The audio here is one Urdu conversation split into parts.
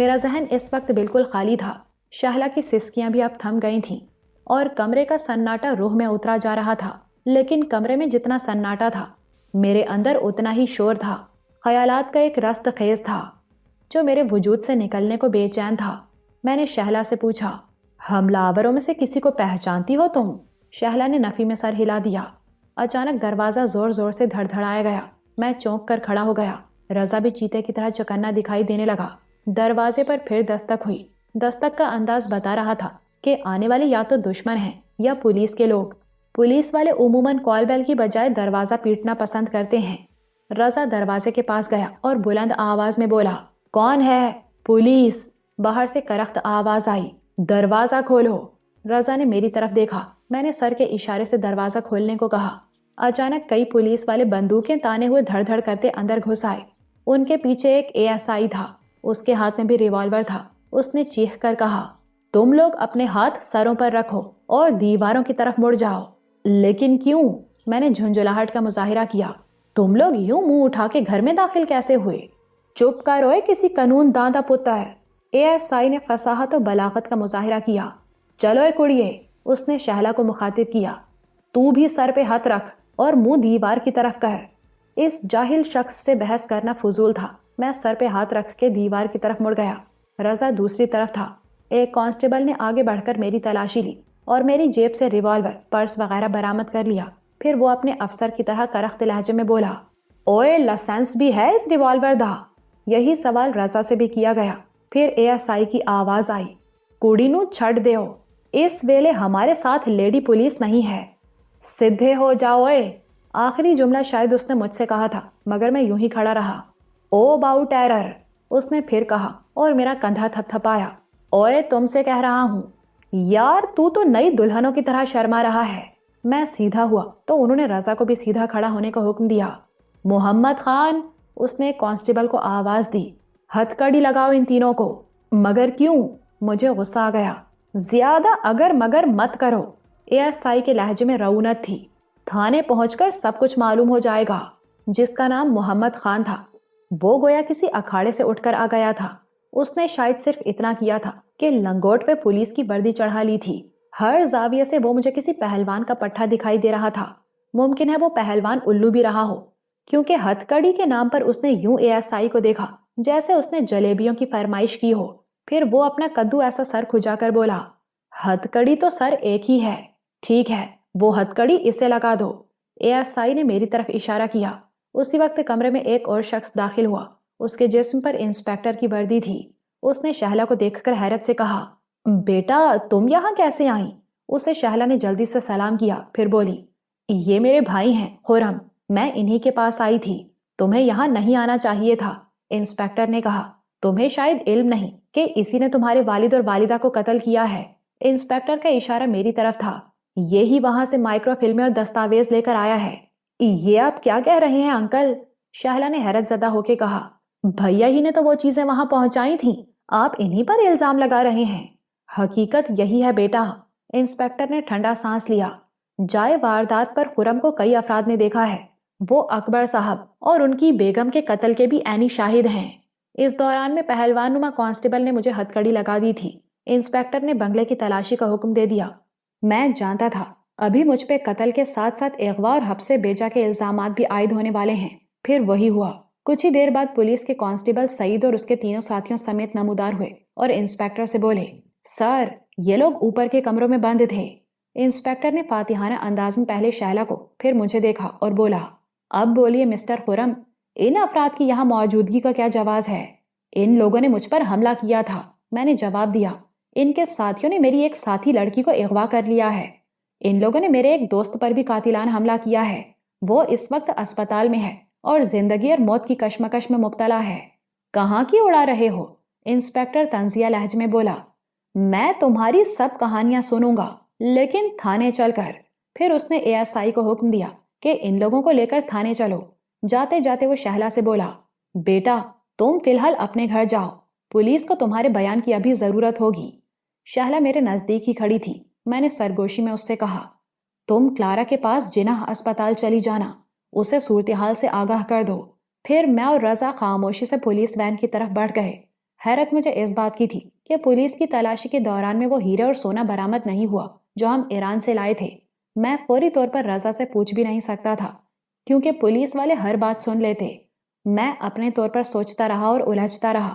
میرا ذہن اس وقت بالکل خالی تھا۔ شہلا کی سسکیاں بھی اب تھم گئی تھیں اور کمرے کا سناٹا روح میں اترا جا رہا تھا، لیکن کمرے میں جتنا سناٹا تھا میرے اندر اتنا ہی شور تھا۔ خیالات کا ایک رست خیز تھا جو میرے وجود سے نکلنے کو بے چین تھا۔ میں نے شہلا سے پوچھا، حملہ آوروں میں سے کسی کو پہچانتی ہو تم؟ شہلا نے نفی میں سر ہلا دیا۔ اچانک دروازہ زور زور سے دھڑ دھڑایا گیا۔ میں چونک کر کھڑا ہو گیا۔ رضا بھی چیتے کی طرح چکنا دکھائی دینے لگا۔ دروازے پر پھر دستک ہوئی۔ دستک کا انداز بتا رہا تھا کہ آنے والے یا تو دشمن ہیں یا پولیس کے لوگ۔ پولیس والے عموماً کال بیل کی بجائے دروازہ پیٹنا پسند کرتے ہیں۔ رضا دروازے کے پاس گیا اور بلند آواز میں بولا، کون ہے؟ پولیس۔ باہر سے کرخت آواز آئی، دروازہ کھولو۔ رضا نے میری طرف دیکھا۔ میں نے سر کے اشارے سے دروازہ کھولنے کو کہا۔ اچانک کئی پولیس والے بندوقیں تانے ہوئے دھڑ دھڑ کرتے اندر گھس آئے۔ ان کے پیچھے ایک ASI تھا، اس کے ہاتھ میں بھی ریوالور تھا۔ اس نے چیخ کر کہا، تم لوگ اپنے ہاتھ سروں پر رکھو اور دیواروں کی طرف مڑ جاؤ۔ لیکن کیوں؟ میں نے جھنجھلاہٹ کا مظاہرہ کیا۔ تم لوگ یوں منہ اٹھا کے گھر میں داخل کیسے ہوئے؟ چپ کر روئے کسی قانون داندہ پتر۔ ASI نے فصاحت و بلاغت کا مظاہرہ کیا۔ چلو اے کڑیے، اس نے شہلا کو مخاطب کیا، تو بھی سر پہ ہاتھ رکھ اور منہ دیوار کی طرف کر۔ اس جاہل شخص سے بحث کرنا فضول تھا۔ میں سر پہ ہاتھ رکھ کے دیوار کی طرف مڑ گیا۔ رضا دوسری طرف تھا۔ ایک کانسٹیبل نے آگے بڑھ کر میری تلاشی لی اور میری جیب سے ریوالور، پرس وغیرہ برآمد کر لیا۔ پھر وہ اپنے افسر کی طرح کرخت لہجے میں بولا، اوئے لائسنس بھی ہے اس ریوالور دا؟ یہی سوال رضا سے بھی کیا گیا۔ پھر ASI کی آواز آئی، کوڑی نو چھڑ دیو، اس ویلے ہمارے ساتھ لیڈی پولیس نہیں ہے، سدھے ہو جاؤ اے۔ آخری جملہ شاید اس نے مجھ سے کہا تھا، مگر میں یوں ہی کھڑا رہا۔ او باؤ ٹیرر، اس نے پھر کہا اور میرا کندھا تھپ تھپایا۔ اوئے تم سے کہہ رہا ہوں، یار تو نئی دلہنوں کی طرح شرما رہا ہے۔ میں سیدھا ہوا تو انہوں نے رضا کو بھی سیدھا کھڑا ہونے کا حکم دیا۔ محمد خان، اس نے کانسٹیبل کو آواز دی، ہتھ کڑی لگاؤ ان تینوں کو۔ مگر کیوں؟ مجھے غصہ آ گیا۔ زیادہ اگر مگر مت کرو۔ ASI کے لہجے میں رعونت تھی۔ تھانے پہنچ کر سب کچھ معلوم ہو جائے گا۔ جس کا نام محمد خان تھا وہ گویا کسی اکھاڑے سے اٹھ کر آ گیا تھا۔ اس نے شاید صرف اتنا کیا تھا کہ لنگوٹ پہ پولیس کی وردی چڑھا لی تھی۔ ہر زاویے سے وہ مجھے کسی پہلوان کا پٹھا دکھائی دے رہا تھا۔ ممکن ہے وہ پہلوان الو بھی رہا ہو، کیونکہ ہتھ کڑی کے نام پر اس نے یوں ASI کو دیکھا جیسے اس نے جلیبیوں کی فرمائش کی ہو۔ پھر وہ اپنا کدو ایسا سر کھجا کر بولا، ہتھ کڑی تو سر ایک ہی ہے، ٹھیک ہے وہ ہتھ کڑی اسے لگا دو۔ ASI نے میری طرف اشارہ کیا۔ اسی وقت کمرے میں ایک اور شخص داخل ہوا۔ اس کے جسم پر انسپیکٹر کی وردی تھی۔ اس نے شہلا کو دیکھ کر حیرت سے کہا، بیٹا تم یہاں کیسے آئیں؟ اسے شہلا نے جلدی سے سلام کیا، پھر بولی، یہ میرے بھائی ہیں خرم، میں انہی کے پاس آئی تھی، تمہیں یہاں نہیں آنا چاہیے تھا۔ انسپیکٹر نے کہا، تمہیں شاید علم نہیں کہ اسی نے تمہارے والد اور والدہ کو قتل کیا ہے۔ انسپیکٹر کا اشارہ میری طرف تھا۔ یہی وہاں سے مائکرو فلمیں اور دستاویز لے کر آیا ہے۔ یہ آپ کیا کہہ رہے ہیں انکل؟ شہلا نے حیرت زدہ ہو کے کہا، بھیا ہی نے تو وہ چیزیں وہاں پہنچائی تھیں، آپ انہی پر الزام لگا رہے ہیں۔ حقیقت یہی ہے بیٹا۔ انسپیکٹر نے ٹھنڈا سانس لیا۔ جائے واردات پر خرم کو کئی افراد نے دیکھا ہے، وہ اکبر صاحب اور ان کی بیگم کے قتل کے بھی عینی شاہد ہیں۔ اس دوران میں پہلوان نما کانسٹیبل نے مجھے ہتھ کڑی لگا دی تھی۔ انسپیکٹر نے بنگلے کی تلاشی کا حکم دے دیا۔ میں جانتا تھا ابھی مجھ پہ قتل کے ساتھ ساتھ اغوا اور حبس بیجا کے الزامات بھی عائد ہونے والے ہیں۔ پھر وہی ہوا۔ کچھ ہی دیر بعد پولیس کے کانسٹیبل سعید اور اس کے تینوں ساتھیوں سمیت نمودار ہوئے اور انسپیکٹر سے بولے، سر یہ لوگ اوپر کے کمروں میں بند تھے۔ انسپیکٹر نے فاتحانہ انداز میں پہلے شہلا کو پھر مجھے دیکھا اور بولا، اب بولیے مسٹر خرم، ان افراد کی یہاں موجودگی کا کیا جواز ہے؟ ان لوگوں نے مجھ پر حملہ کیا تھا۔ میں نے جواب دیا، ان کے ساتھیوں نے میری ایک ساتھی لڑکی کو اغوا کر لیا ہے۔ ان لوگوں نے میرے ایک دوست پر بھی قاتلانہ حملہ کیا ہے، وہ اس وقت اسپتال میں ہے اور زندگی اور موت کی کشمکش میں مبتلا ہے۔ کہاں کی اڑا رہے ہو؟ انسپیکٹر طنزیہ لہجے میں بولا، میں تمہاری سب کہانیاں سنوں گا لیکن تھانے چل کر۔ پھر اس نے ASI کو حکم دیا کہ ان لوگوں کو لے کر تھانے چلو۔ جاتے جاتے وہ شہلا سے بولا، بیٹا تم فی الحال اپنے گھر جاؤ، پولیس کو تمہارے بیان کی ابھی ضرورت ہوگی۔ شہلا میرے نزدیک ہی کھڑی تھی۔ میں نے سرگوشی میں اس سے کہا، تم کلارا کے پاس جناح اسپتال چلی جانا، اسے صورتحال سے آگاہ کر دو۔ پھر میں اور رضا خاموشی سے پولیس وین کی طرف بڑھ گئے۔ حیرت مجھے اس بات کی تھی کہ پولیس کی تلاشی کے دوران میں وہ ہیرے اور سونا برآمد نہیں ہوا جو ہم ایران سے لائے تھے۔ میں فوری طور پر رضا سے پوچھ بھی نہیں سکتا تھا کیونکہ پولیس والے ہر بات سن لیتے۔ میں اپنے طور پر سوچتا رہا اور الجھتا رہا۔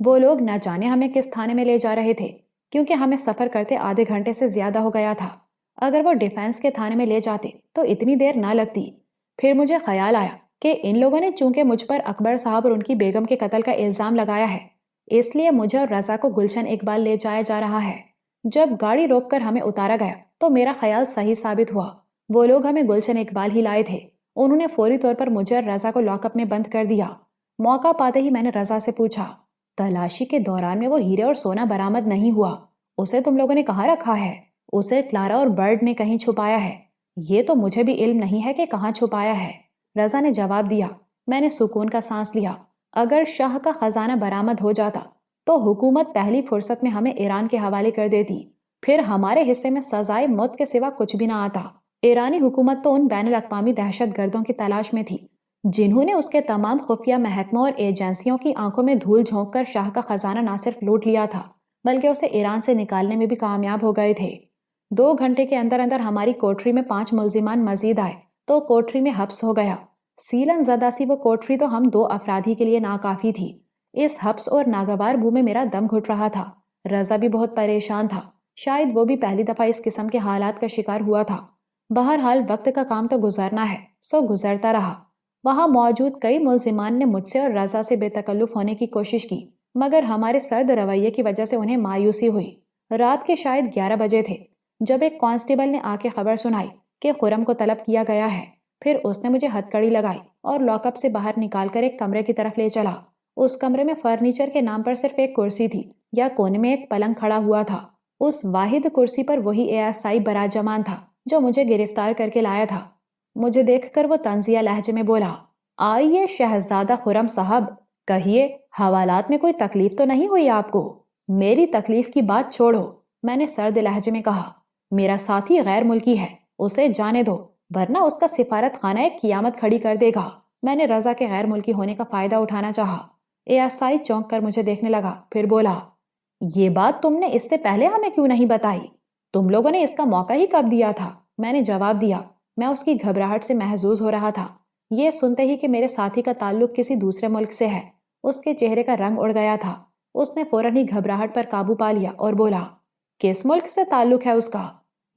وہ لوگ نہ جانے ہمیں کس تھانے میں لے جا رہے تھے کیونکہ ہمیں سفر کرتے آدھے گھنٹے سے زیادہ ہو گیا تھا۔ اگر وہ ڈیفینس کے تھانے میں لے جاتے تو اتنی دیر نہ لگتی۔ پھر مجھے خیال آیا کہ ان لوگوں نے چونکہ مجھ پر اکبر صاحب اور ان کی بیگم کے قتل کا الزام لگایا ہے، اس لیے مجھے اور رضا کو گلشن اقبال لے جایا جا رہا ہے۔ جب گاڑی روک کر ہمیں اتارا گیا تو میرا خیال صحیح ثابت ہوا۔ وہ لوگ ہمیں گلشن اقبال ہی لائے تھے۔ انہوں نے فوری طور پر مجھے اور رضا کو لاک اپ میں بند کر دیا۔ موقع پاتے ہی میں نے رضا سے پوچھا، تلاشی کے دوران میں وہ ہیرے اور سونا برآمد نہیں ہوا، اسے تم لوگوں نے کہاں رکھا ہے؟ اسے کلارا اور برڈ نے کہیں چھپایا ہے۔ یہ تو مجھے بھی علم نہیں ہے کہ کہاں چھپایا ہے، رضا نے جواب دیا۔ میں نے سکون کا سانس لیا۔ اگر شاہ کا خزانہ برآمد ہو جاتا تو حکومت پہلی فرصت میں ہمیں ایران کے حوالے کر دیتی، پھر ہمارے حصے میں سزائے موت کے سوا کچھ بھی نہ آتا۔ ایرانی حکومت تو ان بین الاقوامی دہشت گردوں کی تلاش میں تھی جنہوں نے اس کے تمام خفیہ محکموں اور ایجنسیوں کی آنکھوں میں دھول جھونک کر شاہ کا خزانہ نہ صرف لوٹ لیا تھا بلکہ اسے ایران سے نکالنے میں بھی کامیاب ہو گئے تھے۔ 2 گھنٹے کے اندر اندر ہماری کوٹری میں 5 ملزمان مزید آئے تو کوٹری میں حبس ہو گیا۔ سیلن زدہ سی وہ کوٹری تو ہم 2 افراد کے لیے ناکافی تھی۔ اس حبس اور ناگوار بو میں میرا دم گھٹ رہا تھا۔ رضا بھی بہت پریشان تھا، شاید وہ بھی پہلی دفعہ اس قسم کے حالات کا شکار ہوا تھا۔ بہرحال وقت کا کام تو گزرنا ہے، سو گزرتا رہا۔ وہاں موجود کئی ملزمان نے مجھ سے اور رضا سے بے تکلف ہونے کی کوشش کی مگر ہمارے سرد رویے کی وجہ سے انہیں مایوسی ہوئی۔ رات کے شاید 11 بجے تھے جب ایک کانسٹیبل نے آ کے خبر سنائی کہ خرم کو طلب کیا گیا ہے۔ پھر اس نے مجھے ہتھ کڑی لگائی اور لاک اپ سے باہر نکال کر ایک کمرے کی طرف لے چلا۔ اس کمرے میں فرنیچر کے نام پر صرف ایک کرسی تھی، یا کونے میں ایک پلنگ کھڑا ہوا تھا۔ اس واحد کرسی پر وہی ASI براجمان تھا جو مجھے گرفتار کر کے لایا تھا۔ مجھے دیکھ کر وہ طنزیہ لہجے میں بولا، آئیے شہزادہ خرم صاحب، کہیے حوالات میں کوئی تکلیف تو نہیں ہوئی آپ کو؟ میری تکلیف کی بات چھوڑو، میں نے سرد لہجے میں کہا۔ میرا ساتھی غیر ملکی ہے، اسے جانے دو ورنہ اس کا سفارت خانہ ایک قیامت کھڑی کر دے گا۔ میں نے رضا کے غیر ملکی ہونے کا فائدہ اٹھانا چاہا۔ ASI چونک کر مجھے دیکھنے لگا، پھر بولا، یہ بات تم نے اس سے پہلے ہمیں کیوں نہیں بتائی؟ تم لوگوں نے اس کا موقع ہی کب دیا تھا؟ میں نے جواب دیا۔ میں اس کی گھبراہٹ سے محظوظ ہو رہا تھا۔ یہ سنتے ہی کہ میرے ساتھی کا تعلق کسی دوسرے ملک سے ہے، اس کے چہرے کا رنگ اڑ گیا تھا۔ اس نے فوراً ہی گھبراہٹ پر قابو پا لیا اور بولا، کس ملک سے تعلق ہے اس کا؟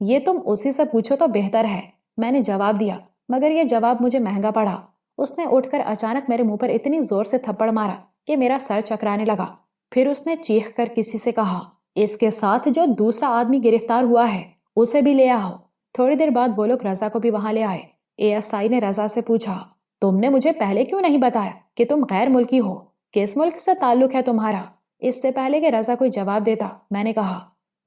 یہ تم اسی سے پوچھو تو بہتر ہے، میں نے جواب دیا، مگر یہ جواب مجھے مہنگا پڑا۔ اس نے اٹھ کر اچانک میرے منہ پر اتنی زور سے تھپڑ مارا کہ میرا سر چکرانے لگا۔ پھر اس نے چیخ کر کسی سے کہا، اس کے ساتھ جو دوسرا آدمی گرفتار ہوا ہے اسے بھی لے آؤ۔ تھوڑی دیر بعد وہ لوگ رضا کو بھی وہاں لے آئے۔ ASI نے رضا سے پوچھا، تم نے مجھے پہلے کیوں نہیں بتایا کہ تم غیر ملکی ہو؟ کس ملک سے تعلق ہے تمہارا؟ اس سے پہلے کہ رضا کوئی جواب دیتا میں نے کہا،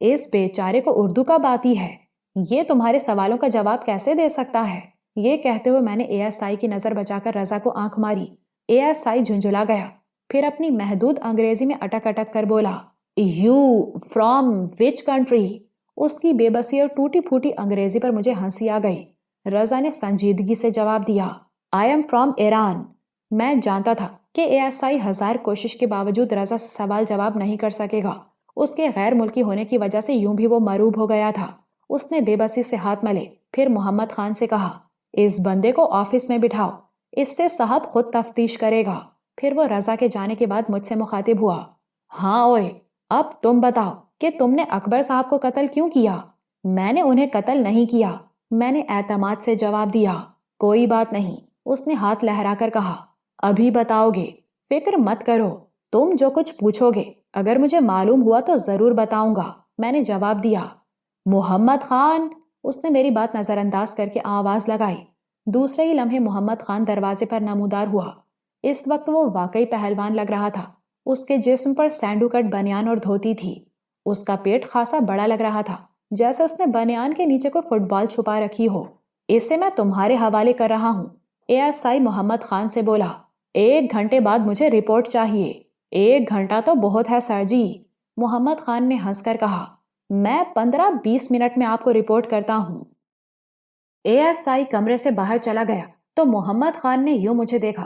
اس بیچارے کو اردو کب آتی ہے؟ یہ تمہارے سوالوں کا جواب کیسے دے سکتا ہے؟ یہ کہتے ہوئے میں نے ASI کی نظر بچا کر رضا کو آنکھ ماری۔ ASI جھنجھلا گیا، پھر اپنی محدود انگریزی میں اٹک اٹک کر بولا، یو فرام وچ کنٹری؟ اس کی بے بسی اور ٹوٹی پھوٹی انگریزی پر مجھے ہنسی آ گئی۔ رضا نے سنجیدگی سے جواب دیا، آئی ایم فرام ایران۔ میں جانتا تھا کہ ASI 1000 کوشش کے باوجود رضا سے سوال جواب نہیں کر سکے گا۔ اس کے غیر ملکی ہونے کی وجہ سے یوں بھی وہ مروب ہو گیا تھا۔ اس نے بے بسی سے ہاتھ ملے، پھر محمد خان سے کہا، اس بندے کو آفس میں بٹھاؤ، اس سے صاحب خود تفتیش کرے گا۔ پھر وہ رضا کے جانے کے بعد مجھ سے مخاطب ہوا، ہاں اوئے، اب تم بتاؤ کہ تم نے اکبر صاحب کو قتل کیوں کیا؟ میں نے انہیں قتل نہیں کیا، میں نے اعتماد سے جواب دیا۔ کوئی بات نہیں، اس نے ہاتھ لہرا کر کہا، ابھی بتاؤ گے، فکر مت کرو، تم جو کچھ پوچھو گے اگر مجھے معلوم ہوا تو ضرور بتاؤں گا، میں نے جواب دیا۔ محمد خان، اس نے میری بات نظر انداز کر کے آواز لگائی۔ دوسرے ہی لمحے محمد خان دروازے پر نمودار ہوا۔ اس وقت وہ واقعی پہلوان لگ رہا تھا۔ اس کے جسم پر سینڈو کٹ بنیان اور دھوتی تھی۔ اس کا پیٹ خاصا بڑا لگ رہا تھا، جیسے اس نے بنیان کے نیچے کوئی فٹ بال چھپا رکھی ہو۔ اسے میں تمہارے حوالے کر رہا ہوں، ASI محمد خان سے بولا۔ 1 گھنٹے بعد مجھے رپورٹ چاہیے۔ 1 گھنٹہ تو بہت ہے سر جی، محمد خان نے ہنس کر کہا۔ میں 15-20 منٹ میں آپ کو رپورٹ کرتا ہوں۔ ASI کمرے سے باہر چلا گیا تو محمد خان نے یوں مجھے دیکھا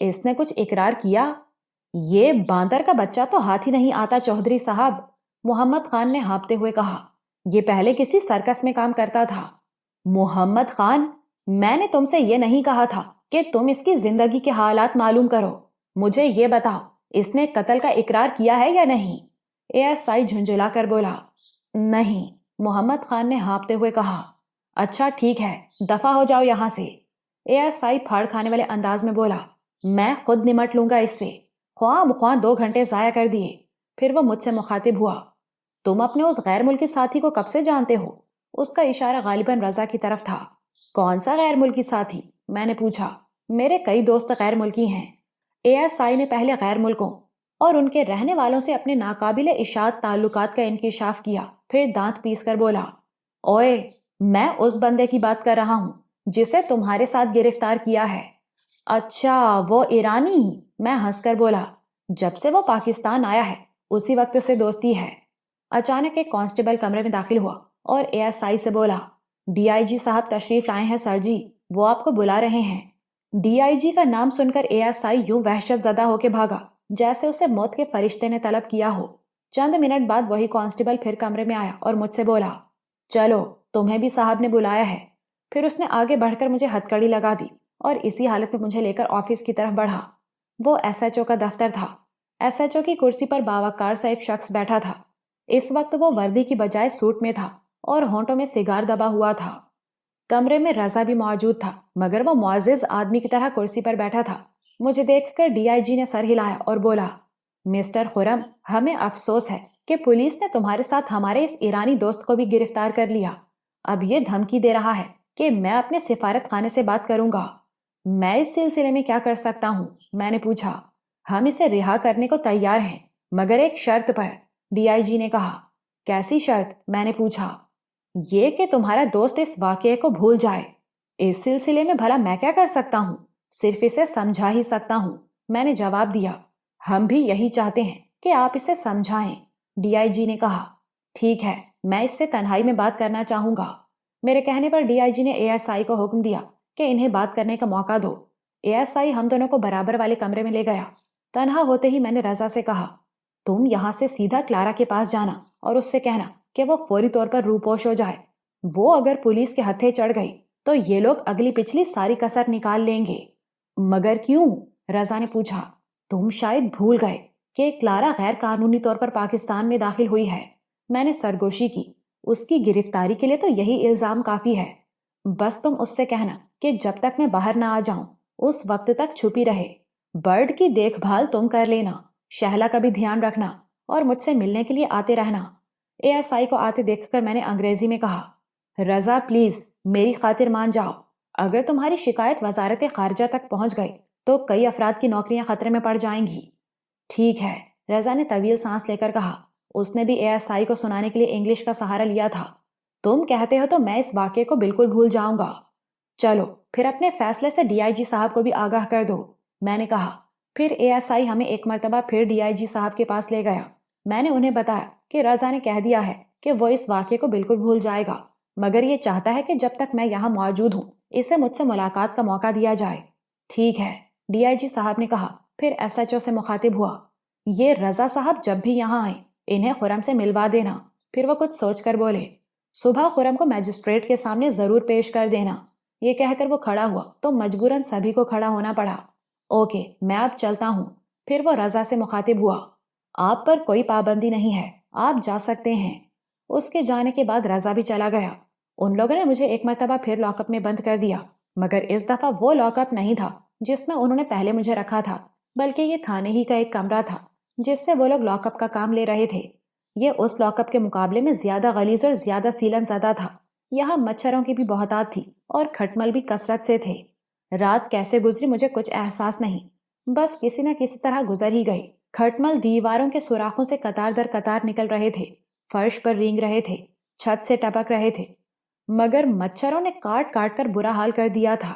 اس نے کچھ اقرار کیا؟ یہ باندر کا بچہ تو ہاتھ ہی نہیں آتا چودھری صاحب، محمد خان نے ہانپتے ہوئے کہا۔ یہ پہلے کسی سرکس میں کام کرتا تھا۔ محمد خان؟ میں نے تم سے یہ نہیں کہا تھا کہ تم اس کی زندگی کے حالات معلوم کرو۔ مجھے یہ بتاؤ، اس نے قتل کا اقرار کیا ہے یا نہیں؟ ASI جھنجھلا کر بولا۔ نہیں، محمد خان نے ہانپتے ہوئے کہا۔ اچھا ٹھیک ہے، دفع ہو جاؤ یہاں سے، ASI پھاڑ کھانے والے انداز میں بولا۔ میں خود نمٹ لوں گا اس سے۔ خواہ مخواہ 2 گھنٹے ضائع کر دیے۔ پھر وہ مجھ سے مخاطب ہوا۔ تم اپنے اس غیر ملکی ساتھی کو کب سے جانتے ہو؟ اس کا اشارہ غالباً رضا کی طرف تھا۔ کون سا غیر ملکی ساتھی؟ میں نے پوچھا۔ میرے کئی دوست غیر ملکی ہیں۔ ASI نے پہلے غیر ملکوں اور ان کے رہنے والوں سے اپنے ناقابل اشاعت تعلقات کا انکشاف کیا، پھر دانت پیس کر بولا۔ اوئے، میں اس بندے کی بات کر رہا ہوں جسے تمہارے ساتھ گرفتار کیا ہے۔ اچھا، وہ ایرانی؟ میں ہنس کر بولا۔ جب سے وہ پاکستان آیا ہے اسی وقت سے دوستی ہے۔ اچانک ایک کانسٹیبل کمرے میں داخل ہوا اور ASI سے بولا۔ DIG صاحب تشریف لائے ہیں سر جی، وہ آپ کو بلا رہے ہیں۔ DIG کا نام سن کر ASI یوں وحشت زدہ ہو کے بھاگا جیسے اسے موت کے فرشتے نے طلب کیا ہو۔ چند منٹ بعد وہی کانسٹیبل پھر کمرے میں آیا اور مجھ سے بولا، چلو تمہیں بھی صاحب نے بلایا ہے۔ پھر اس نے آگے بڑھ کر مجھے ہتھکڑی لگا دی اور اسی حالت میں مجھے لے کر آفس کی طرف بڑھا۔ وہ SHO کا دفتر تھا۔ SHO کی کرسی پر باوقار سا ایک شخص بیٹھا تھا۔ اس وقت وہ وردی کی بجائے سوٹ میں تھا اور ہونٹوں میں سگار دبا ہوا تھا۔ کمرے میں رضا بھی موجود تھا، مگر وہ معزز آدمی کی طرح کرسی پر بیٹھا تھا۔ مجھے دیکھ کر DIG نے سر ہلایا اور بولا، مسٹر خرم، ہمیں افسوس ہے کہ پولیس نے تمہارے ساتھ ہمارے اس ایرانی دوست کو بھی گرفتار کر لیا۔ اب یہ دھمکی دے رہا ہے کہ میں اپنے سفارت خانے سے بات کروں گا۔ میں اس سلسلے میں کیا کر سکتا ہوں؟ میں نے پوچھا۔ ہم اسے رہا کرنے کو تیار ہیں، مگر ایک شرط پر، DIG نے کہا۔ کیسی شرط؟ میں نے پوچھا۔ یہ کہ تمہارا دوست اس واقعے کو بھول جائے۔ اس سلسلے میں بھلا میں کیا کر سکتا ہوں؟ صرف اسے سمجھا ہی سکتا ہوں، میں نے جواب دیا۔ ہم بھی یہی چاہتے ہیں کہ آپ اسے سمجھائیں، DIG نے کہا۔ ٹھیک ہے، میں اس سے تنہائی میں بات کرنا چاہوں گا۔ میرے کہنے پر DIG نے ASI کو حکم دیا کہ انہیں بات کرنے کا موقع دو۔ ASI ہم دونوں کو برابر والے کمرے میں لے گیا۔ تنہا ہوتے ہی میں نے رضا سے کہا، تم یہاں سے سیدھا کلارا کے پاس جانا اور اس سے کہنا کہ وہ فوری طور پر روپوش ہو جائے۔ وہ اگر پولیس کے ہتھے چڑھ گئی تو یہ لوگ اگلی پچھلی ساری کسر نکال لیں گے۔ مگر کیوں؟ رضا نے پوچھا۔ تم شاید بھول گئے کہ کلارا غیر قانونی طور پر پاکستان میں داخل ہوئی ہے۔ میں نے سرگوشی کی۔ اس کی گرفتاری کے لیے تو یہی الزام کافی ہے۔ بس تم اس سے کہنا کہ جب تک میں باہر نہ آ جاؤں اس وقت تک چھپی رہے۔ برڈ کی دیکھ بھال تم کر لینا، شہلا کا بھی دھیان رکھنا اور مجھ سے ملنے کے لیے آتے رہنا۔ ASI کو آتے دیکھ کر میں نے انگریزی میں کہا، رضا پلیز میری خاطر مان جاؤ۔ اگر تمہاری شکایت وزارت خارجہ تک پہنچ گئی تو کئی افراد کی نوکریاں خطرے میں پڑ جائیں گی۔ ٹھیک ہے، رضا نے طویل سانس لے کر کہا۔ اس نے بھی ASI کو سنانے کے لیے انگلش کا سہارا لیا تھا۔ تم کہتے ہو تو میں اس واقعے کو بالکل بھول جاؤں گا۔ چلو پھر اپنے فیصلے سے DIG صاحب کو بھی آگاہ کر دو، میں نے کہا۔ پھر ASI ہمیں ایک مرتبہ پھر DIG صاحب کے پاس لے گیا۔ میں نے انہیں بتایا کہ رضا نے کہہ دیا ہے کہ وہ اس واقعے کو بالکل بھول جائے گا، مگر یہ چاہتا ہے کہ جب تک میں یہاں موجود ہوں اسے مجھ سے ملاقات کا موقع دیا جائے۔ ٹھیک ہے، DIG صاحب نے کہا، پھر SHO سے مخاطب ہوا۔ یہ رضا صاحب جب بھی یہاں آئیں انہیں خرم سے ملوا دینا۔ پھر وہ کچھ سوچ کر بولے، صبح خرم کو میجسٹریٹ کے سامنے ضرور پیش کر دینا۔ یہ کہہ کر وہ کھڑا ہوا تو مجبوراً سبھی کو کھڑا ہونا پڑا۔ اوکے، میں اب چلتا ہوں۔ پھر وہ رضا سے مخاطب ہوا، آپ پر کوئی پابندی نہیں ہے، آپ جا سکتے ہیں۔ اس کے جانے کے بعد رضا بھی چلا گیا۔ ان لوگوں نے مجھے ایک مرتبہ پھر لاک اپ میں بند کر دیا، مگر اس دفعہ وہ لاک اپ نہیں تھا جس میں انہوں نے پہلے مجھے رکھا تھا، بلکہ یہ تھانے ہی کا ایک کمرہ تھا جس سے وہ لوگ لاک اپ کا کام لے رہے تھے۔ یہ اس لاک اپ کے مقابلے میں زیادہ غلیظ اور زیادہ سیلن زدہ تھا۔ یہاں مچھروں کی بھی بہتات تھی اور کھٹمل بھی کثرت سے تھے۔ رات کیسے گزری مجھے کچھ احساس نہیں، بس کسی نہ کسی طرح گزر ہی گئی۔ کھٹمل دیواروں کے سوراخوں سے قطار در قطار نکل رہے تھے، فرش پر رینگ رہے تھے، چھت سے ٹپک رہے تھے، مگر مچھروں نے کاٹ کاٹ کر برا حال کر دیا تھا۔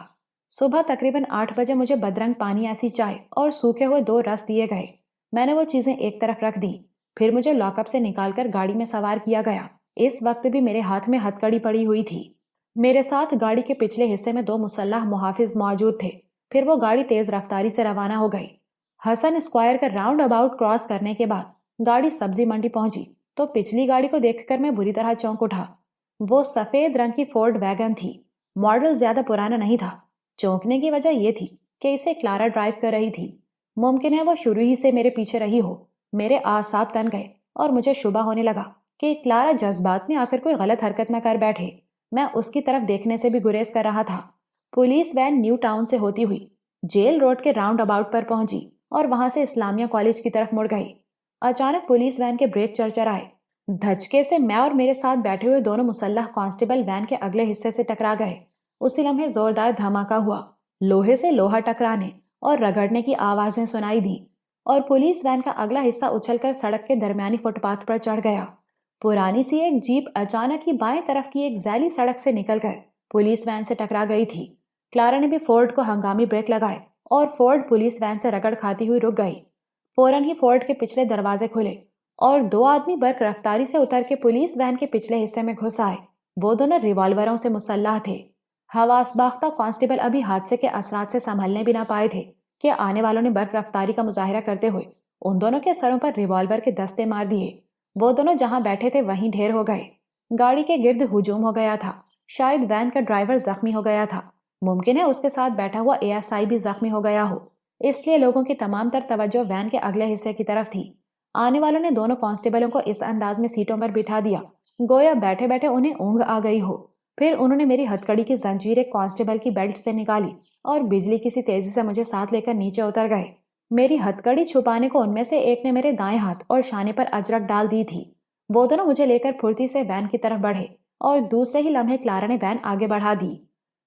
صبح تقریباً 8 بجے مجھے بدرنگ پانی ایسی چائے اور سوکھے ہوئے 2 رس دیے گئے۔ میں نے وہ چیزیں ایک طرف رکھ دی۔ پھر مجھے لاک اپ سے نکال کر گاڑی میں سوار کیا گیا۔ اس وقت بھی میرے ہاتھ میں ہتھ کڑی پڑی ہوئی تھی۔ میرے ساتھ گاڑی کے پچھلے حصے میں 2 مسلح محافظ موجود تھے۔ پھر وہ گاڑی تیز رفتاری سے روانہ ہو گئی۔ حسن اسکوائر کا راؤنڈ اباؤٹ کراس کرنے کے بعد گاڑی سبزی منڈی پہنچی تو پچھلی گاڑی کو دیکھ کر میں بری طرح چونک اٹھا۔ وہ سفید رنگ کی فورڈ ویگن تھی۔ ماڈل زیادہ پرانا نہیں تھا۔ چونکنے کی وجہ یہ تھی کہ اسے کلارا ڈرائیو کر رہی تھی۔ ممکن ہے وہ شروع ہی سے میرے پیچھے رہی ہو۔ میرے اعصاب تن گئے اور مجھے شبہ ہونے لگا کہ کلارا جذبات میں آ کر کوئی غلط حرکت نہ کر بیٹھے۔ میں اس کی طرف دیکھنے سے بھی گریز کر رہا تھا۔ پولیس وین نیو ٹاؤن سے ہوتی ہوئی جیل روڈ کے راؤنڈ اباؤٹ پر پہنچی اور وہاں سے اسلامیہ کالج کی طرف مڑ گئی۔ اچانک پولیس وین کے بریک چرچرائے۔ دھچکے سے میں اور میرے ساتھ بیٹھے ہوئے دونوں مسلح کانسٹیبل وین کے اگلے حصے سے ٹکرا گئے۔ اسی لمحے زوردار دھماکہ ہوا۔ لوہے سے لوہا ٹکرانے اور رگڑنے کی آوازیں سنائی دیں اور پولیس وین کا اگلا حصہ اچھل کر سڑک کے درمیانی فٹ پاتھ پر چڑھ گیا۔ پرانی سی ایک جیپ اچانک ہی بائیں طرف کی ایک ذیلی سڑک سے نکل کر پولیس وین سے ٹکرا گئی تھی۔ کلارا نے بھی فورڈ کو ہنگامی بریک لگائے اور فورڈ پولیس وین سے رگڑ کھاتی ہوئی رک گئی۔ فوراً ہی فورڈ کے پچھلے دروازے کھلے اور دو آدمی برق رفتاری سے اتر کے پولیس وین کے پچھلے حصے میں گھس آئے۔ وہ دونوں ریوالوروں سے مسلح تھے۔ حواس باختہ کانسٹیبل ابھی حادثے کے اثرات سے سنبھلنے بھی نہ پائے تھے کہ آنے والوں نے برق رفتاری کا مظاہرہ کرتے ہوئے ان دونوں کے سروں پر ریوالور کے دستے مار دیے۔ وہ دونوں جہاں بیٹھے تھے وہیں ڈھیر ہو گئے۔ گاڑی کے گرد ہجوم ہو گیا تھا۔ شاید وین کا ڈرائیور زخمی ہو گیا تھا۔ ممکن ہے اس کے ساتھ بیٹھا ہوا ASI بھی زخمی ہو گیا ہو، اس لیے لوگوں کی تمام تر توجہ وین کے اگلے حصے کی طرف تھی۔ آنے والوں نے دونوں کانسٹیبلوں کو اس انداز میں سیٹوں پر بٹھا دیا گویا بیٹھے بیٹھے انہیں اونگ آ گئی ہو۔ پھر انہوں نے میری ہتھ کڑی کی زنجیر ایک کانسٹیبل کی بیلٹ سے نکالی اور بجلی کسی تیزی سے مجھے ساتھ لے کر نیچے اتر گئے۔ میری ہتھ کڑی چھپانے کو ان میں سے ایک نے میرے دائیں ہاتھ اور شانے پر اجرک ڈال دی تھی۔ وہ دونوں مجھے لے کر پھرتی سے وین کی طرف بڑھے اور دوسرے ہی لمحے کلارا نے وین آگے بڑھا دی۔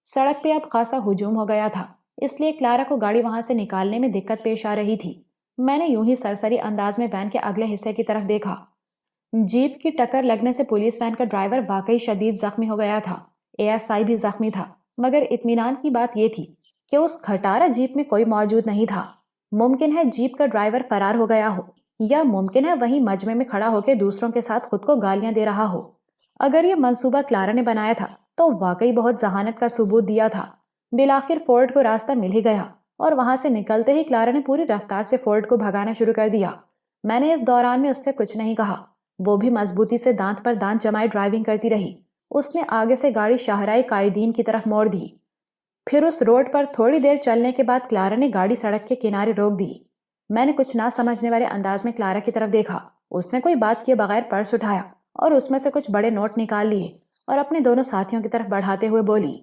سڑک پہ اب خاصا ہجوم ہو گیا تھا، اس لیے کلارا کو گاڑی وہاں سے نکالنے میں دقت پیش آ رہی تھی۔ میں نے یوں ہی سرسری انداز میں وین کے اگلے حصے کی طرف دیکھا۔ جیپ کی ٹکر لگنے سے پولیس وین کا ڈرائیور واقعی شدید زخمی ہو گیا تھا۔ ASI بھی زخمی تھا، مگر اطمینان کی بات یہ تھی کہ اس کھٹارا جیپ میں کوئی موجود نہیں تھا۔ ممکن ہے جیپ کا ڈرائیور فرار ہو گیا ہو یا ممکن ہے وہیں مجمع میں کھڑا ہو کے دوسروں کے ساتھ خود کو گالیاں دے رہا ہو۔ اگر یہ منصوبہ کلارا نے بنایا تھا تو واقعی بہت ذہانت کا ثبوت دیا تھا۔ بالآخر فورڈ کو راستہ مل ہی گیا اور وہاں سے نکلتے ہی کلارا نے پوری رفتار سے فورڈ کو بھگانا شروع کر دیا۔ میں نے اس دوران میں اس سے کچھ نہیں کہا۔ وہ بھی مضبوطی سے دانت پر دانت جمائے ڈرائیونگ کرتی رہی۔ اس نے آگے سے گاڑی شاہراہ قائدین کی طرف موڑ دی۔ پھر اس روڈ پر تھوڑی دیر چلنے کے بعد کلارا نے گاڑی سڑک کے کنارے روک دی۔ میں نے کچھ نہ سمجھنے والے انداز میں کلارا کی طرف دیکھا۔ اس نے کوئی بات کیے بغیر پرس اٹھایا اور اس میں سے کچھ بڑے نوٹ نکال لیے اور اپنے دونوں ساتھیوں کی طرف بڑھاتے ہوئے بولی،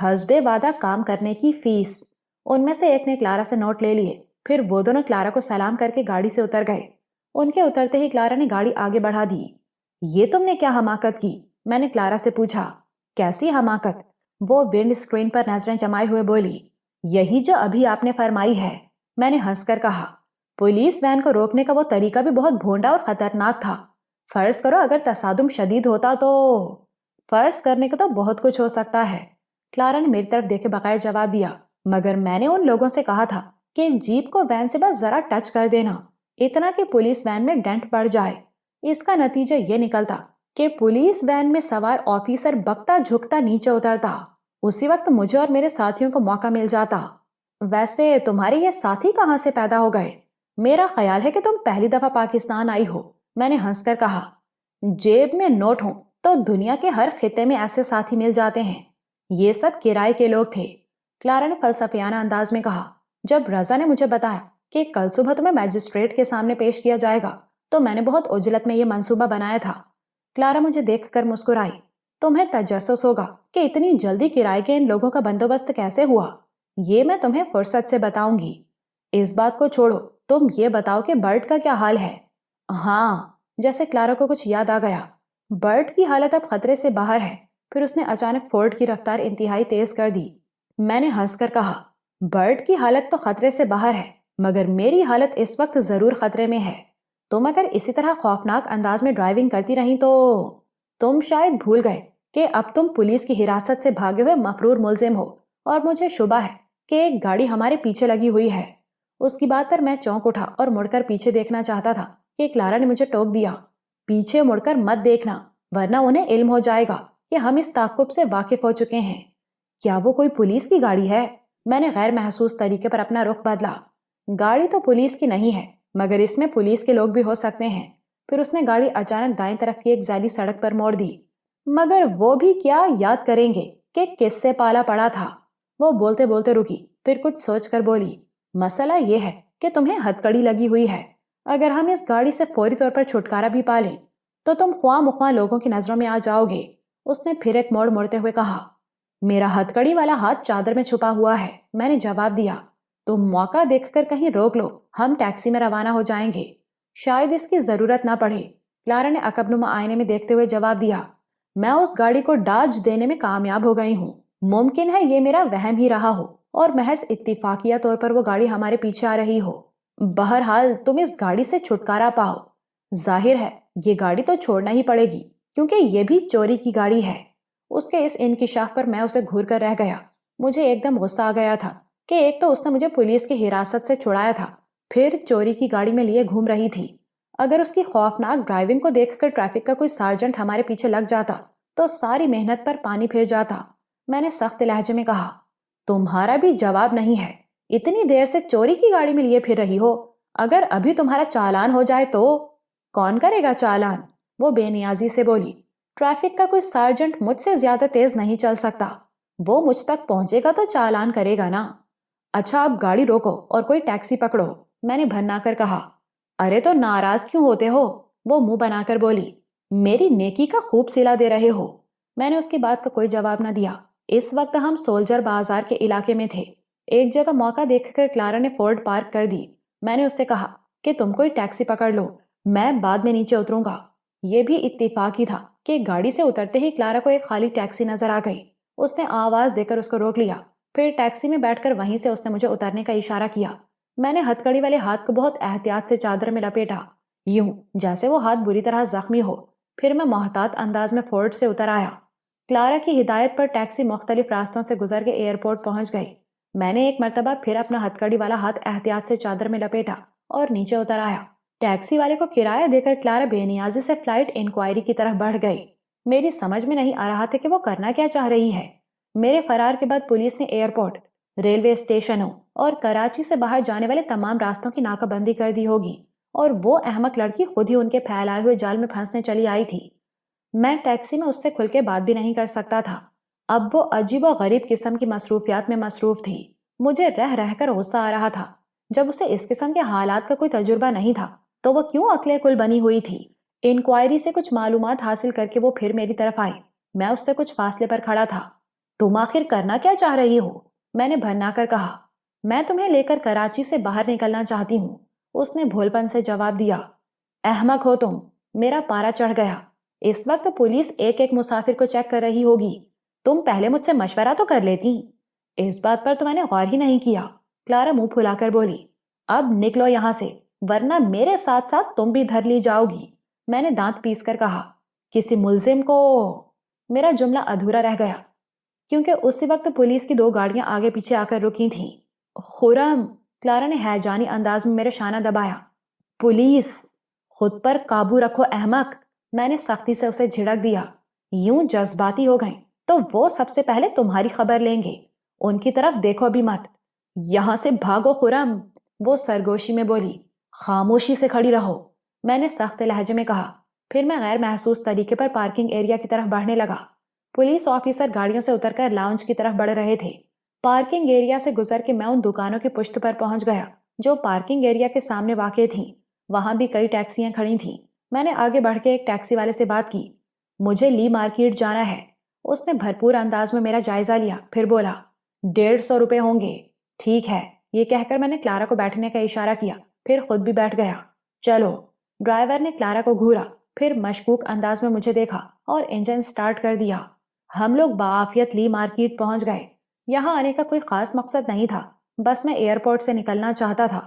حسب وعدہ کام کرنے کی فیس۔ ان میں سے ایک نے کلارا سے نوٹ لے لیے۔ پھر وہ دونوں کلارا کو سلام کر کے گاڑی سے اتر گئے۔ ان کے اترتے ہی کلارا نے گاڑی آگے بڑھا دی۔ یہ تم نے کیا حماقت کی؟ میں نے کلارا سے پوچھا۔ کیسی حماقت؟ وہ ونڈ اسکرین پر نظریں جمائے ہوئے بولی، یہی جو ابھی آپ نے فرمائی ہے۔ میں نے ہنس کر کہا، پولیس وین کو روکنے کا وہ طریقہ بھی بہت بھونڈا اور خطرناک تھا۔ فرض کرو اگر تصادم شدید ہوتا تو… فرض کرنے کو تو بہت کچھ ہو سکتا ہے۔ کلارا نے میری طرف دیکھے بغیر جواب دیا، مگر میں نے ان لوگوں سے کہا تھا کہ جیپ کو وین سے بس ذرا ٹچ کر دینا، اتنا کہ پولیس وین میں ڈینٹ پڑ جائے۔ اس کا نتیجہ یہ نکلتا کہ پولیس وین میں سوار آفیسر بکتا جھکتا نیچے اترتا۔ اسی وقت مجھے اور میرے ساتھیوں کو موقع مل جاتا۔ ویسے تمہارے یہ ساتھی کہاں سے پیدا ہو گئے؟ میرا خیال ہے کہ تم پہلی دفعہ پاکستان آئی ہو۔ میں نے ہنس کر کہا، جیب میں نوٹ ہوں تو دنیا کے ہر خطے میں ایسے ساتھی مل جاتے ہیں۔ یہ سب کرائے کے لوگ تھے، کلارا نے فلسفیانہ انداز میں کہا۔ جب رضا نے مجھے بتایا کہ کل صبح تمہیں میجسٹریٹ کے سامنے پیش کیا جائے گا تو میں نے بہت عجلت میں یہ منصوبہ بنایا تھا۔ کلارا مجھے دیکھ کر مسکرائی۔ تمہیں تجسس ہوگا کہ اتنی جلدی کرائے کے ان لوگوں کا بندوبست کیسے ہوا؟ یہ میں تمہیں فرصت سے بتاؤں گی۔ اس بات کو چھوڑو، تم یہ بتاؤ کہ برٹ کا کیا حال ہے؟ ہاں، جیسے کلارا کو کچھ یاد آ گیا، برٹ کی حالت اب خطرے سے باہر ہے۔ پھر اس نے اچانک فورڈ کی رفتار انتہائی تیز کر دی۔ میں نے ہنس کر کہا، برٹ کی حالت تو خطرے سے باہر ہے، مگر میری حالت اس وقت ضرور خطرے میں ہے۔ تم اگر اسی طرح خوفناک انداز میں ڈرائیونگ کرتی رہیں تو… تم شاید بھول گئے کہ اب تم پولیس کی حراست سے بھاگے ہوئے مفرور ملزم ہو اور مجھے شبہ ہے کہ ایک گاڑی ہمارے پیچھے لگی ہوئی ہے۔ اس کی بات پر میں چونک اٹھا اور مڑ کر پیچھے دیکھنا چاہتا تھا کہ کلارا نے مجھے ٹوک دیا، پیچھے مڑ کر مت دیکھنا ورنہ انہیں علم ہو جائے گا کہ ہم اس تعاقب سے واقف ہو چکے ہیں۔ کیا وہ کوئی پولیس کی گاڑی ہے؟ میں نے غیر محسوس طریقے پر اپنا رخ بدلا۔ گاڑی تو پولیس کی نہیں ہے، مگر اس میں پولیس کے لوگ بھی ہو سکتے ہیں۔ پھر اس نے گاڑی اچانک دائیں طرف کی ایک ذیلی سڑک پر موڑ دی۔ مگر وہ بھی کیا یاد کریں گے کہ کس سے پالا پڑا تھا۔ وہ بولتے بولتے رکی، پھر کچھ سوچ کر بولی، مسئلہ یہ ہے کہ تمہیں ہتھکڑی لگی ہوئی ہے۔ اگر ہم اس گاڑی سے فوری طور پر چھٹکارا بھی پالیں تو تم خواہ مخواہ لوگوں کی نظروں میں آ جاؤ گے۔ اس نے پھر ایک موڑ موڑتے ہوئے کہا۔ میرا ہتھکڑی والا ہاتھ چادر میں چھپا ہوا ہے، میں نے جواب دیا۔ تم موقع دیکھ کر کہیں روک لو، ہم ٹیکسی میں روانہ ہو جائیں گے۔ شاید اس کی ضرورت نہ پڑے، کلارا نے عقب نما آئینے میں دیکھتے ہوئے جواب دیا۔ میں اس گاڑی کو ڈاج دینے میں کامیاب ہو گئی ہوں۔ ممکن ہے یہ میرا وہم ہی رہا ہو اور محض اتفاقیہ طور پر وہ گاڑی ہمارے پیچھے آ رہی ہو۔ بہرحال تم اس گاڑی سے چھٹکارا پاؤ۔ ظاہر ہے یہ گاڑی تو چھوڑنا ہی پڑے گی کیونکہ یہ بھی چوری کی گاڑی ہے۔ اس کے اس انکشاف پر میں اسے گھور کر رہ گیا۔ مجھے ایک دم غصہ آ گیا تھا کہ ایک تو اس نے مجھے پولیس کی حراست سے چھڑایا تھا، پھر چوری کی گاڑی میں لیے گھوم رہی تھی۔ اگر اس کی خوفناک ڈرائیونگ کو دیکھ کر ٹریفک کا کوئی سارجنٹ ہمارے پیچھے لگ جاتا تو ساری محنت پر پانی پھر جاتا۔ میں نے سخت لہجے میں کہا، تمہارا بھی جواب نہیں ہے، اتنی دیر سے چوری کی گاڑی میں لیے پھر رہی ہو۔ اگر ابھی تمہارا چالان ہو جائے تو؟ کون کرے گا چالان؟ وہ بے نیازی سے بولی۔ ٹریفک کا کوئی سارجنٹ مجھ سے زیادہ تیز نہیں چل سکتا، وہ مجھ تک پہنچے گا تو چالان کرے گا نا۔ اچھا اب گاڑی روکو اور کوئی ٹیکسی پکڑو، میں نے بھنا کر کہا۔ ارے تو ناراض کیوں ہوتے ہو؟ وہ منہ بنا کر بولی۔ میری نیکی کا خوب صلہ دے رہے ہو۔ میں نے اس کی بات کا کوئی جواب نہ دیا۔ اس وقت ہم سولجر بازار کے علاقے میں تھے۔ ایک جگہ موقع دیکھ کر کلارا نے فورڈ پارک کر دی۔ میں نے اس سے کہا کہ تم کوئی ٹیکسی پکڑ لو، میں بعد میں نیچے اتروں گا۔ یہ بھی اتفاق ہی تھا کہ گاڑی سے اترتے ہی کلارا کو ایک خالی ٹیکسی نظر آ گئی۔ اس نے آواز دے کر اس کو روک لیا، پھر ٹیکسی میں بیٹھ کر وہیں سے اس نے مجھے اترنے کا اشارہ کیا۔ میں نے ہتھکڑی والے ہاتھ کو بہت احتیاط سے چادر میں لپیٹا، یوں جیسے وہ ہاتھ بری طرح زخمی ہو۔ پھر میں محتاط انداز میں فورڈ سے اتر آیا۔ کلارا کی ہدایت پر ٹیکسی مختلف راستوں سے گزر کے ایئرپورٹ پہنچ گئی۔ میں نے ایک مرتبہ پھر اپنا ہتھکڑی والا ہاتھ احتیاط سے چادر میں لپیٹا اور نیچے اتر آیا۔ ٹیکسی والے کو کرایہ دے کر کلارا بے نیازی سے فلائٹ انکوائری کی طرف بڑھ گئی۔ میری سمجھ میں نہیں آ رہا تھا کہ وہ کرنا کیا چاہ رہی ہے۔ میرے فرار کے بعد پولیس نے ایئرپورٹ، ریلوے اسٹیشنوں اور کراچی سے باہر جانے والے تمام راستوں کی ناکہ بندی کر دی ہوگی، اور وہ احمق لڑکی خود ہی ان کے پھیلائے ہوئے جال میں پھنسنے چلی آئی تھی۔ میں ٹیکسی میں اس سے کھل کے بات بھی نہیں کر سکتا تھا۔ اب وہ عجیب و غریب قسم کی مصروفیات میں مصروف تھی۔ مجھے رہ رہ کر غصہ آ رہا تھا۔ جب اسے اس قسم کے حالات کا کوئی تجربہ نہیں تھا تو وہ کیوں عقلِ کل بنی ہوئی تھی؟ انکوائری سے کچھ معلومات حاصل کر کے وہ پھر میری طرف آئی۔ میں اس سے کچھ فاصلے پر کھڑا تھا۔ تم آخر کرنا کیا چاہ رہی ہو؟ میں نے بھرنا کر کہا۔ میں تمہیں لے کر کراچی سے باہر نکلنا چاہتی ہوں، اس نے بھول پن سے جواب دیا۔ احمق ہو تم، میرا پارا چڑھ گیا۔ اس وقت پولیس ایک ایک مسافر کو چیک کر رہی ہوگی، تم پہلے مجھ سے مشورہ تو کر لیتی۔ اس بات پر تو میں نے غور ہی نہیں کیا، کلارا منہ پھلا کر بولی۔ اب نکلو یہاں سے، ورنہ میرے ساتھ ساتھ تم بھی دھر لی جاؤ گی، میں نے دانت پیس کر کہا۔ کسی ملزم کو؟ میرا جملہ ادھورا رہ گیا کیونکہ اسی وقت پولیس کی 2 گاڑیاں آگے پیچھے آ کر رکی تھیں۔ خرم، کلارا نے ہیجانی انداز میں میرے شانہ دبایا۔ پولیس! خود پر قابو رکھو احمق، میں نے سختی سے اسے جھڑک دیا۔ یوں جذباتی ہو گئیں تو وہ سب سے پہلے تمہاری خبر لیں گے، ان کی طرف دیکھو بھی مت۔ یہاں سے بھاگو خرم، وہ سرگوشی میں بولی۔ خاموشی سے کھڑی رہو، میں نے سخت لہجے میں کہا۔ پھر میں غیر محسوس طریقے پر پارکنگ ایریا کی طرف بڑھنے لگا۔ پولیس آفیسر گاڑیوں سے اتر کر لاؤنج کی طرف بڑھ رہے تھے۔ پارکنگ ایریا سے گزر کے میں ان دکانوں کی پشت پر پہنچ گیا جو پارکنگ ایریا کے سامنے واقع تھیں۔ وہاں بھی کئی ٹیکسیاں کھڑی تھیں۔ میں نے آگے بڑھ کے ایک ٹیکسی والے سے بات کی۔ مجھے لی مارکیٹ جانا ہے۔ اس نے بھرپور انداز میں میرا جائزہ لیا، پھر بولا، 150 روپے ہوں گے۔ ٹھیک ہے، یہ کہہ کر میں نے کلارا کو بیٹھنے کا اشارہ کیا، پھر خود بھی بیٹھ گیا۔ چلو۔ ڈرائیور نے کلارا کو گھورا، پھر مشکوک انداز میں مجھے دیکھا اور انجن سٹارٹ کر دیا۔ ہم لوگ بعافیت لی مارکیٹ پہنچ گئے۔ یہاں آنے کا کوئی خاص مقصد نہیں تھا، بس میں ایئرپورٹ سے نکلنا چاہتا تھا۔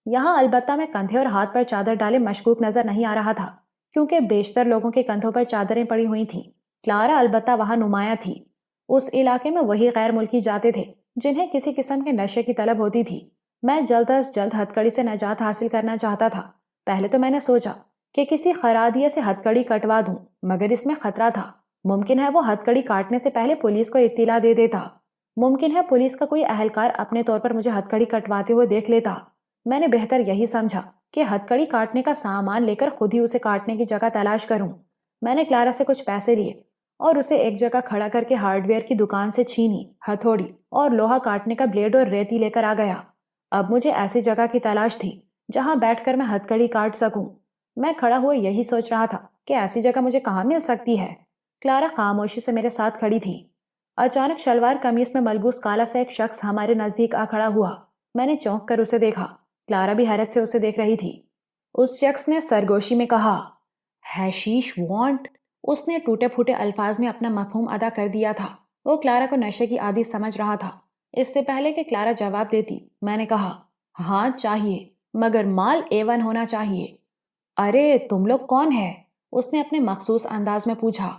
یہاں البتہ میں کندھے اور ہاتھ پر چادر ڈالے مشکوک نظر نہیں آ رہا تھا کیونکہ بیشتر لوگوں کے کندھوں پر چادریں پڑی ہوئی تھیں۔ کلارا البتہ وہاں نمایاں تھی۔ اس علاقے میں وہی غیر ملکی جاتے تھے جنہیں کسی قسم کے نشے کی طلب ہوتی تھی۔ میں جلد از جلد ہتھکڑی سے نجات حاصل کرنا چاہتا تھا۔ پہلے تو میں نے سوچا کہ کسی خرادیے سے ہتھکڑی کٹوا دوں، مگر اس میں خطرہ تھا۔ ممکن ہے وہ ہتھکڑی کاٹنے سے پہلے پولیس کو اطلاع دے دیتا۔ ممکن ہے پولیس کا کوئی اہلکار اپنے طور پر مجھے ہتھکڑی کٹواتے ہوئے دیکھ لیتا۔ میں نے بہتر یہی سمجھا کہ ہتھکڑی کاٹنے کا سامان لے کر خود ہی اسے کاٹنے کی جگہ تلاش کروں۔ میں نے کلارا سے کچھ پیسے لیے اور اسے ایک جگہ کھڑا کر کے ہارڈ ویئر کی دکان سے چھینی، ہتھوڑی اور لوہا کاٹنے کا بلیڈ اور ریتی لے کر آ گیا۔ اب مجھے ایسی جگہ کی تلاش تھی جہاں بیٹھ کر میں ہتھکڑی کاٹ سکوں۔ میں کھڑا ہوئے یہی سوچ رہا تھا کہ ایسی جگہ مجھے کہاں مل سکتی ہے۔ کلارا خاموشی سے میرے ساتھ کھڑی تھی۔ اچانک شلوار قمیص میں ملبوس کالا سا ایک شخص ہمارے نزدیک آ کھڑا ہوا۔ میں نے چونک کر اسے دیکھا۔ کلارا بھی حیرت سے اسے دیکھ رہی تھی۔ اس شخص نے سرگوشی میں کہا، حشیش وانٹ۔ اس نے ٹوٹے پھوٹے الفاظ میں اپنا مفہوم ادا کر دیا تھا۔ وہ کلارا کو نشے کی عادی سمجھ رہا تھا۔ اس سے پہلے کہ کلارا جواب دیتی، میں نے کہا، ہاں چاہیے، مگر مال A1 ہونا چاہیے۔ ارے تم لوگ کون ہے؟ اس نے اپنے مخصوص انداز میں پوچھا۔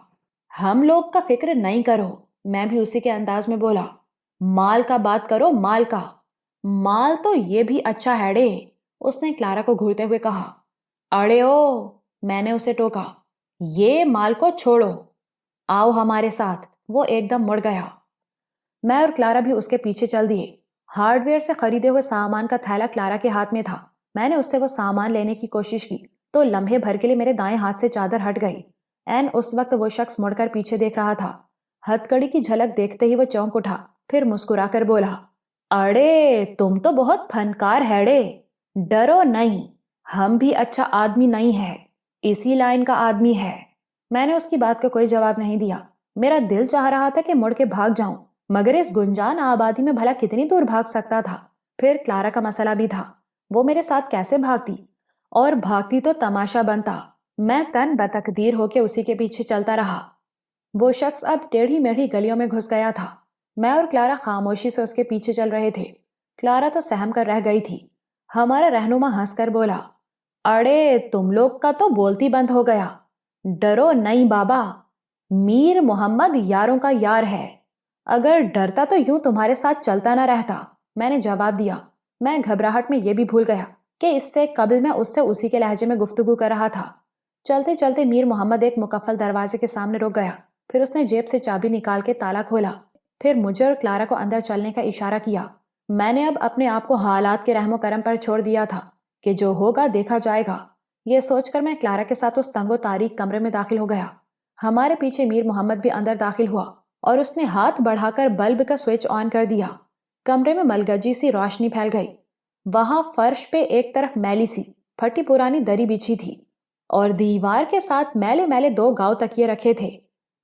ہم لوگ کا فکر نہیں کرو، میں بھی اسی کے انداز میں بولا۔ مال کا بات کرو، مال کا۔ مال تو یہ بھی اچھا ہے ڈے، اس نے کلارا کو گھورتے ہوئے کہا۔ اڑے او، میں نے اسے ٹوکا، یہ مال کو چھوڑو، آؤ ہمارے ساتھ۔ وہ ایک دم مڑ گیا۔ میں اور کلارا بھی اس کے پیچھے چل دیے۔ ہارڈ ویئر سے خریدے ہوئے سامان کا تھیلا کلارا کے ہاتھ میں تھا۔ میں نے اس سے وہ سامان لینے کی کوشش کی تو لمحے بھر کے لیے میرے دائیں ہاتھ سے چادر ہٹ گئی۔ اس وقت وہ شخص مڑ کر پیچھے دیکھ رہا تھا۔ ہتھکڑی کی جھلک دیکھتے ہی وہ چونک اٹھا، پھر مسکرا کر بولا، اڑے تم تو بہت فنکار ہے ڈے، ڈرو نہیں، ہم بھی اچھا آدمی نہیں ہے، اسی لائن کا آدمی ہے۔ میں نے اس کی بات کا کوئی جواب نہیں دیا۔ میرا دل چاہ رہا تھا کہ مڑ کے بھاگ جاؤں، مگر اس گنجان آبادی میں بھلا کتنی دور بھاگ سکتا تھا؟ پھر کلارا کا مسئلہ بھی تھا، وہ میرے ساتھ کیسے بھاگتی؟ اور بھاگتی تو تماشا بنتا۔ میں تن بتقدیر ہو کے اسی کے پیچھے چلتا رہا۔ وہ شخص اب ٹیڑھی میڑھی گلیوں میں گھس گیا تھا۔ میں اور کلارا خاموشی سے اس کے پیچھے چل رہے تھے۔ کلارا تو سہم کر رہ گئی تھی۔ ہمارا رہنما ہنس کر بولا، اڑے تم لوگ کا تو بولتی بند ہو گیا، ڈرو نہیں بابا، میر محمد یاروں کا یار ہے، اگر ڈرتا تو یوں تمہارے ساتھ چلتا نہ رہتا۔ میں نے جواب دیا۔ میں گھبراہٹ میں یہ بھی بھول گیا کہ اس سے قبل میں اس سے اسی کے لہجے میں گفتگو کر رہا تھا۔ چلتے چلتے میر محمد ایک مقفل دروازے کے سامنے رک گیا۔ پھر اس نے جیب سے چابی نکال کے تالا کھولا، پھر مجھے اور کلارا کو اندر چلنے کا اشارہ کیا۔ میں نے اب اپنے آپ کو حالات کے رحم و کرم پر چھوڑ دیا تھا کہ جو ہوگا دیکھا جائے گا۔ یہ سوچ کر میں کلارا کے ساتھ اس تنگ و تاریک کمرے میں داخل ہو گیا۔ ہمارے پیچھے میر محمد بھی اندر داخل ہوا اور اس نے ہاتھ بڑھا کر بلب کا سوئچ آن کر دیا۔ کمرے میں ملگجی سی روشنی پھیل گئی۔ وہاں فرش پہ ایک طرف میلی سی پھٹی پرانی دری بچھی تھی اور دیوار کے ساتھ میلے میلے 2 گاؤ تکیے رکھے تھے۔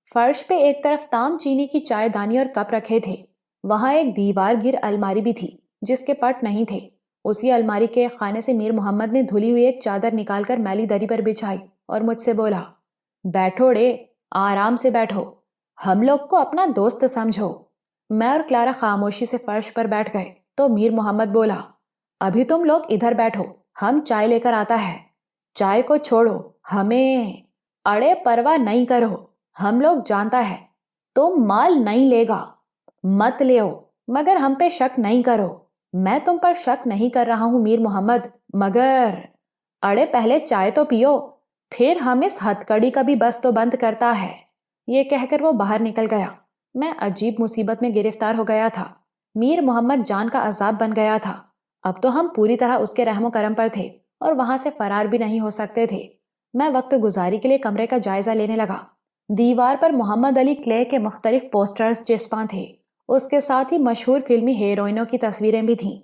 فرش پہ ایک طرف تام چینی کی چائے دانی اور کپ رکھے تھے۔ وہاں ایک دیوار گر الماری بھی تھی جس کے پٹ نہیں تھے۔ اسی الماری کے ایک خانے سے میر محمد نے دھلی ہوئی ایک چادر نکال کر میلی دری پر بچھائی اور مجھ سے بولا، بیٹھو ڈے، آرام سے بیٹھو، ہم لوگ کو اپنا دوست سمجھو۔ میں اور کلارا خاموشی سے فرش پر بیٹھ گئے تو میر محمد بولا، ابھی تم لوگ ادھر بیٹھو، ہم چائے لے کر آتا ہے۔ چائے کو چھوڑو، ہمیں اڑے پرواہ نہیں کرو، ہم لوگ جانتا ہے تم مال نہیں لے گا، مت لیو، مگر ہم پہ شک نہیں کرو۔ میں تم پر شک نہیں کر رہا ہوں میر محمد، مگر اڑے پہلے چائے تو پیو، پھر ہم اس ہتھکڑی کا بھی بس تو بند کرتا ہے۔ یہ کہہ کر وہ باہر نکل گیا۔ میں عجیب مصیبت میں گرفتار ہو گیا تھا۔ میر محمد جان کا عذاب بن گیا تھا۔ اب تو ہم پوری طرح اس کے رحم و کرم پر تھے اور وہاں سے فرار بھی نہیں ہو سکتے تھے۔ میں وقت گزاری کے لیے کمرے کا جائزہ لینے لگا۔ دیوار پر محمد علی کلے کے مختلف پوسٹرز چسپاں تھے۔ اس کے ساتھ ہی مشہور فلمی ہیروئنوں کی تصویریں بھی تھیں۔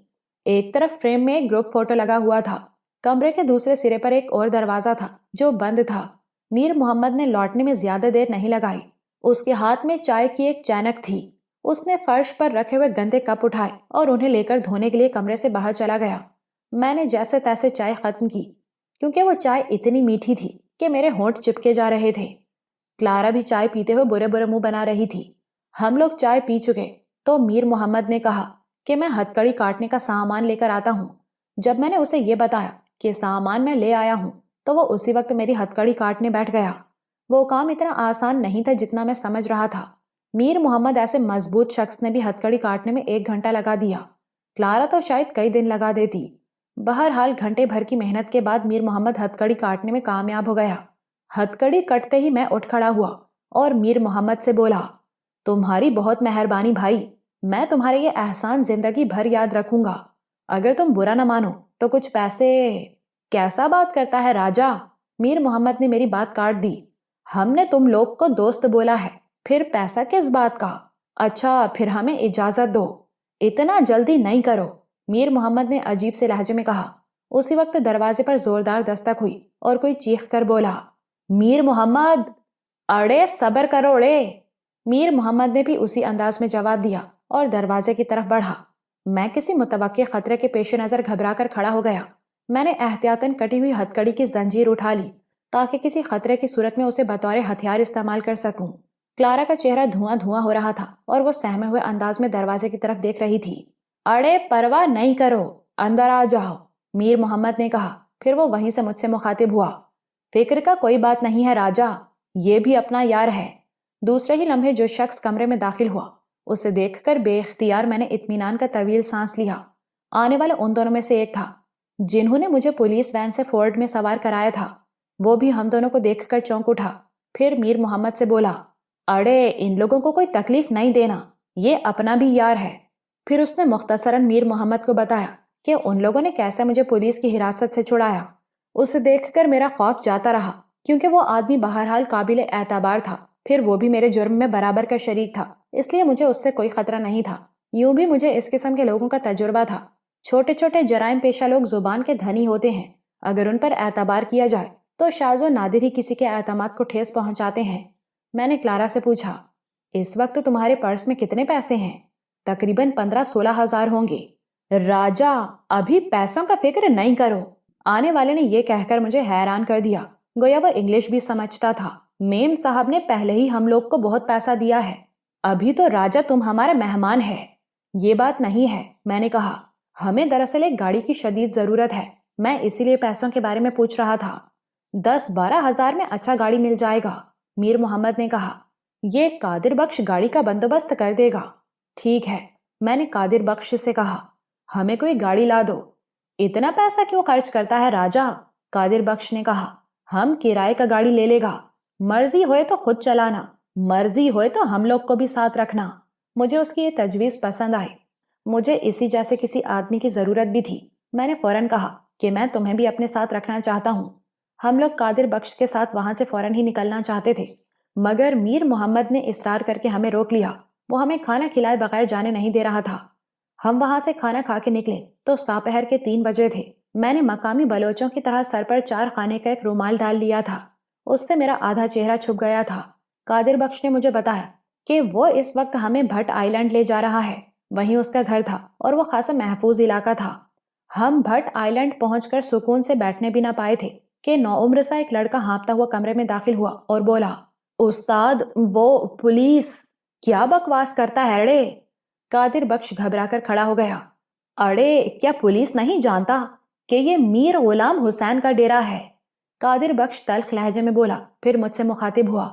ایک طرف فریم میں ایک گروپ فوٹو لگا ہوا تھا۔ کمرے کے دوسرے سرے پر ایک اور دروازہ تھا جو بند تھا۔ میر محمد نے لوٹنے میں زیادہ دیر نہیں لگائی۔ اس کے ہاتھ میں چائے کی ایک چینک تھی۔ اس نے فرش پر رکھے ہوئے گندے کپ اٹھائے اور انہیں لے کر دھونے کے لیے کمرے سے باہر چلا گیا۔ میں نے جیسے تیسے چائے ختم کی کیونکہ وہ چائے اتنی میٹھی تھی کہ میرے ہونٹ چپکے جا رہے تھے۔ کلارا بھی چائے پیتے ہوئے برے برے منہ بنا رہی تھی۔ ہم لوگ چائے پی چکے تو میر محمد نے کہا کہ میں ہتھکڑی کاٹنے کا سامان لے کر آتا ہوں۔ جب میں نے اسے یہ بتایا کہ سامان میں لے آیا ہوں تو وہ اسی وقت میری ہتھکڑی کاٹنے بیٹھ گیا۔ وہ کام اتنا آسان نہیں تھا جتنا میں سمجھ رہا تھا۔ میر محمد ایسے مضبوط شخص نے بھی ہتھکڑی کاٹنے میں 1 گھنٹہ لگا دیا۔ کلارا تو شاید کئی دن لگا دیتی۔ بہرحال گھنٹے بھر کی محنت کے بعد میر محمد ہتھکڑی کاٹنے میں کامیاب ہو گیا۔ ہتھکڑی کٹتے ہی میں اٹھ کھڑا ہوا اور میر محمد سے بولا، تمہاری بہت مہربانی بھائی، میں تمہارے یہ احسان زندگی بھر یاد رکھوں گا. اگر تم برا نہ مانو تو کچھ پیسے. کیسا بات کرتا ہے راجا؟ میر محمد نے میری بات کاٹ دی. ہم نے تم لوگ کو دوست بولا ہے، پھر پیسہ کس بات کا؟ اچھا پھر ہمیں اجازت دو. اتنا جلدی نہیں کرو، میر محمد نے عجیب سے لہجے میں کہا. اسی وقت دروازے پر زوردار دستک ہوئی اور کوئی چیخ کر بولا، میر محمد! اڑے صبر کرو اڑے! میر محمد نے بھی اسی انداز میں جواب دیا اور دروازے کی طرف بڑھا. میں کسی متوقع خطرے کے پیش نظر گھبرا کر کھڑا ہو گیا. میں نے احتیاطاً کٹی ہوئی ہتھ کڑی کی زنجیر اٹھا لی تاکہ کسی خطرے کی صورت میں اسے بطور ہتھیار استعمال کر سکوں. کلارا کا چہرہ دھواں دھواں ہو رہا تھا اور وہ سہمے ہوئے انداز میں دروازے کی طرف دیکھ رہی تھی. اڑے پرواہ نہیں کرو، اندر آ جاؤ، میر محمد نے کہا. پھر وہ وہیں سے مجھ سے مخاطب ہوا. فکر کا کوئی بات نہیں ہے راجا، یہ بھی اپنا یار ہے. دوسرے ہی لمحے جو شخص کمرے میں داخل ہوا اسے دیکھ کر بے اختیار میں نے اطمینان کا طویل سانس لیا. آنے والے ان دونوں میں سے ایک تھا جنہوں نے مجھے پولیس وین سے فورٹ میں سوار کرایا تھا. وہ بھی ہم دونوں کو دیکھ کر چونک اٹھا. پھر میر محمد سے بولا، اڑے ان لوگوں کو کوئی تکلیف نہیں دینا، یہ اپنا بھی یار ہے. پھر اس نے مختصراً میر محمد کو بتایا کہ ان لوگوں نے کیسے مجھے پولیس کی حراست سے چھڑایا. اسے دیکھ کر میرا خوف جاتا رہا کیونکہ وہ آدمی بہرحال قابل اعتبار تھا. پھر وہ بھی میرے جرم میں برابر کا شریک تھا، اس لیے مجھے اس سے کوئی خطرہ نہیں تھا. یوں بھی مجھے اس قسم کے لوگوں کا تجربہ تھا. چھوٹے چھوٹے جرائم پیشہ لوگ زبان کے دھنی ہوتے ہیں، اگر ان پر اعتبار کیا جائے تو شاذ و نادر ہی کسی کے اعتماد کو ٹھیس پہنچاتے ہیں. میں نے کلارا سے پوچھا، اس وقت تمہارے پرس میں کتنے پیسے ہیں؟ تقریباً 15-16 ہزار ہوں گے. راجا ابھی پیسوں کا فکر نہیں کرو. آنے والے نے یہ کہہ کر مجھے حیران کر دیا، گویا وہ انگلش بھی سمجھتا تھا. میم صاحب نے پہلے ہی ہم لوگ کو بہت پیسہ دیا ہے، ابھی تو راجا تم ہمارا مہمان ہے. یہ بات نہیں ہے، میں نے کہا. ہمیں دراصل ایک گاڑی کی شدید ضرورت ہے، میں اسی لیے پیسوں کے بارے میں پوچھ رہا تھا. 10-12 ہزار میں اچھا گاڑی مل جائے گا، میر محمد نے کہا. یہ قادر بخش گاڑی کا بندوبست کر دے گا. ٹھیک ہے، میں نے قادر بخش سے کہا. ہمیں کوئی گاڑی لا دو. اتنا پیسہ کیوں خرچ کرتا ہے راجا؟ قادر بخش نے کہا. ہم کرائے کا گاڑی لے لے گا، مرضی ہوئے تو خود چلانا، مرضی ہوئے تو ہم لوگ کو بھی ساتھ رکھنا. مجھے اس کی یہ تجویز پسند آئی. مجھے اسی جیسے کسی آدمی کی ضرورت بھی تھی. میں نے فوراً کہا کہ میں تمہیں بھی اپنے ساتھ رکھنا چاہتا ہوں. ہم لوگ قادر بخش کے ساتھ وہاں سے فوراً ہی نکلنا چاہتے تھے، مگر میر محمد نے اصرار کر کے ہمیں روک لیا. وہ ہمیں کھانا کھلائے بغیر جانے نہیں دے رہا تھا. ہم وہاں سے کھانا کھا کے نکلے تو ساپہر کے 3 بجے تھے. میں نے مقامی بلوچوں کی طرح سر پر 4 خانے کا ایک رومال ڈال لیا تھا، اس سے میرا آدھا چہرہ چھپ گیا تھا. قادر بخش نے مجھے بتایا کہ وہ اس وقت ہمیں بھٹ آئی لینڈ لے جا رہا ہے، وہیں اس کا گھر تھا اور وہ خاصا محفوظ علاقہ تھا. ہم بھٹ آئی لینڈ پہنچ کر سکون سے بیٹھنے بھی نہ پائے تھے کہ نوعمر سا ایک لڑکا ہانپتا ہوا کمرے میں داخل ہوا اور بولا، استاد وہ پولیس! کیا بکواس کرتا ہے اڑے؟ قادر بخش گھبرا کر کھڑا ہو گیا. اڑے کیا پولیس نہیں جانتا کہ یہ میر غلام حسین کا ڈیرا ہے؟ قادر بخش تلخ لہجے میں بولا. پھر مجھ سے مخاطب ہوا،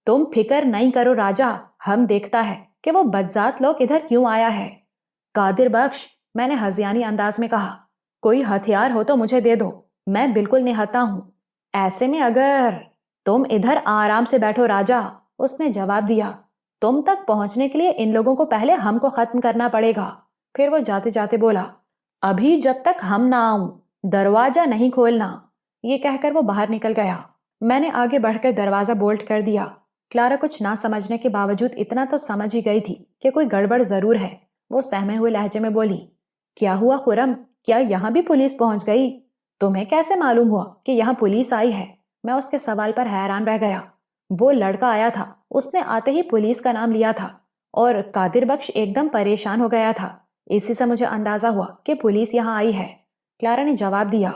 تم فکر نہیں کرو راجا، ہم دیکھتا ہے کہ وہ بدذات لوگ ادھر کیوں آیا ہے. قادر بخش، میں نے ہذیانی انداز میں کہا، کوئی ہتھیار ہو تو مجھے دے دو، میں بالکل نہتا ہوں. ایسے میں اگر تم ادھر آرام سے بیٹھو راجا، اس نے جواب دیا. تم تک پہنچنے کے لیے ان لوگوں کو پہلے ہم کو ختم کرنا پڑے گا. پھر وہ جاتے جاتے بولا، ابھی جب تک ہم نہ آؤں دروازہ نہیں کھولنا. یہ کہہ کر وہ باہر نکل گیا. میں نے آگے بڑھ کر دروازہ بولٹ کر دیا. کلارا کچھ نہ سمجھنے کے باوجود اتنا تو سمجھ ہی گئی تھی کہ کوئی گڑبڑ ضرور ہے. وہ سہمے ہوئے لہجے میں بولی، کیا ہوا خرم، کیا یہاں بھی پولیس پہنچ گئی؟ تمہیں کیسے معلوم ہوا کہ یہاں پولیس آئی ہے؟ میں اس کے سوال پر حیران رہ گیا. وہ لڑکا آیا تھا، اس نے آتے ہی پولیس کا نام لیا تھا اور قادر بخش ایک دم پریشان ہو گیا تھا. اسی سے مجھے اندازہ ہوا کہ پولیس یہاں آئی ہے. کلارا نے جواب دیا،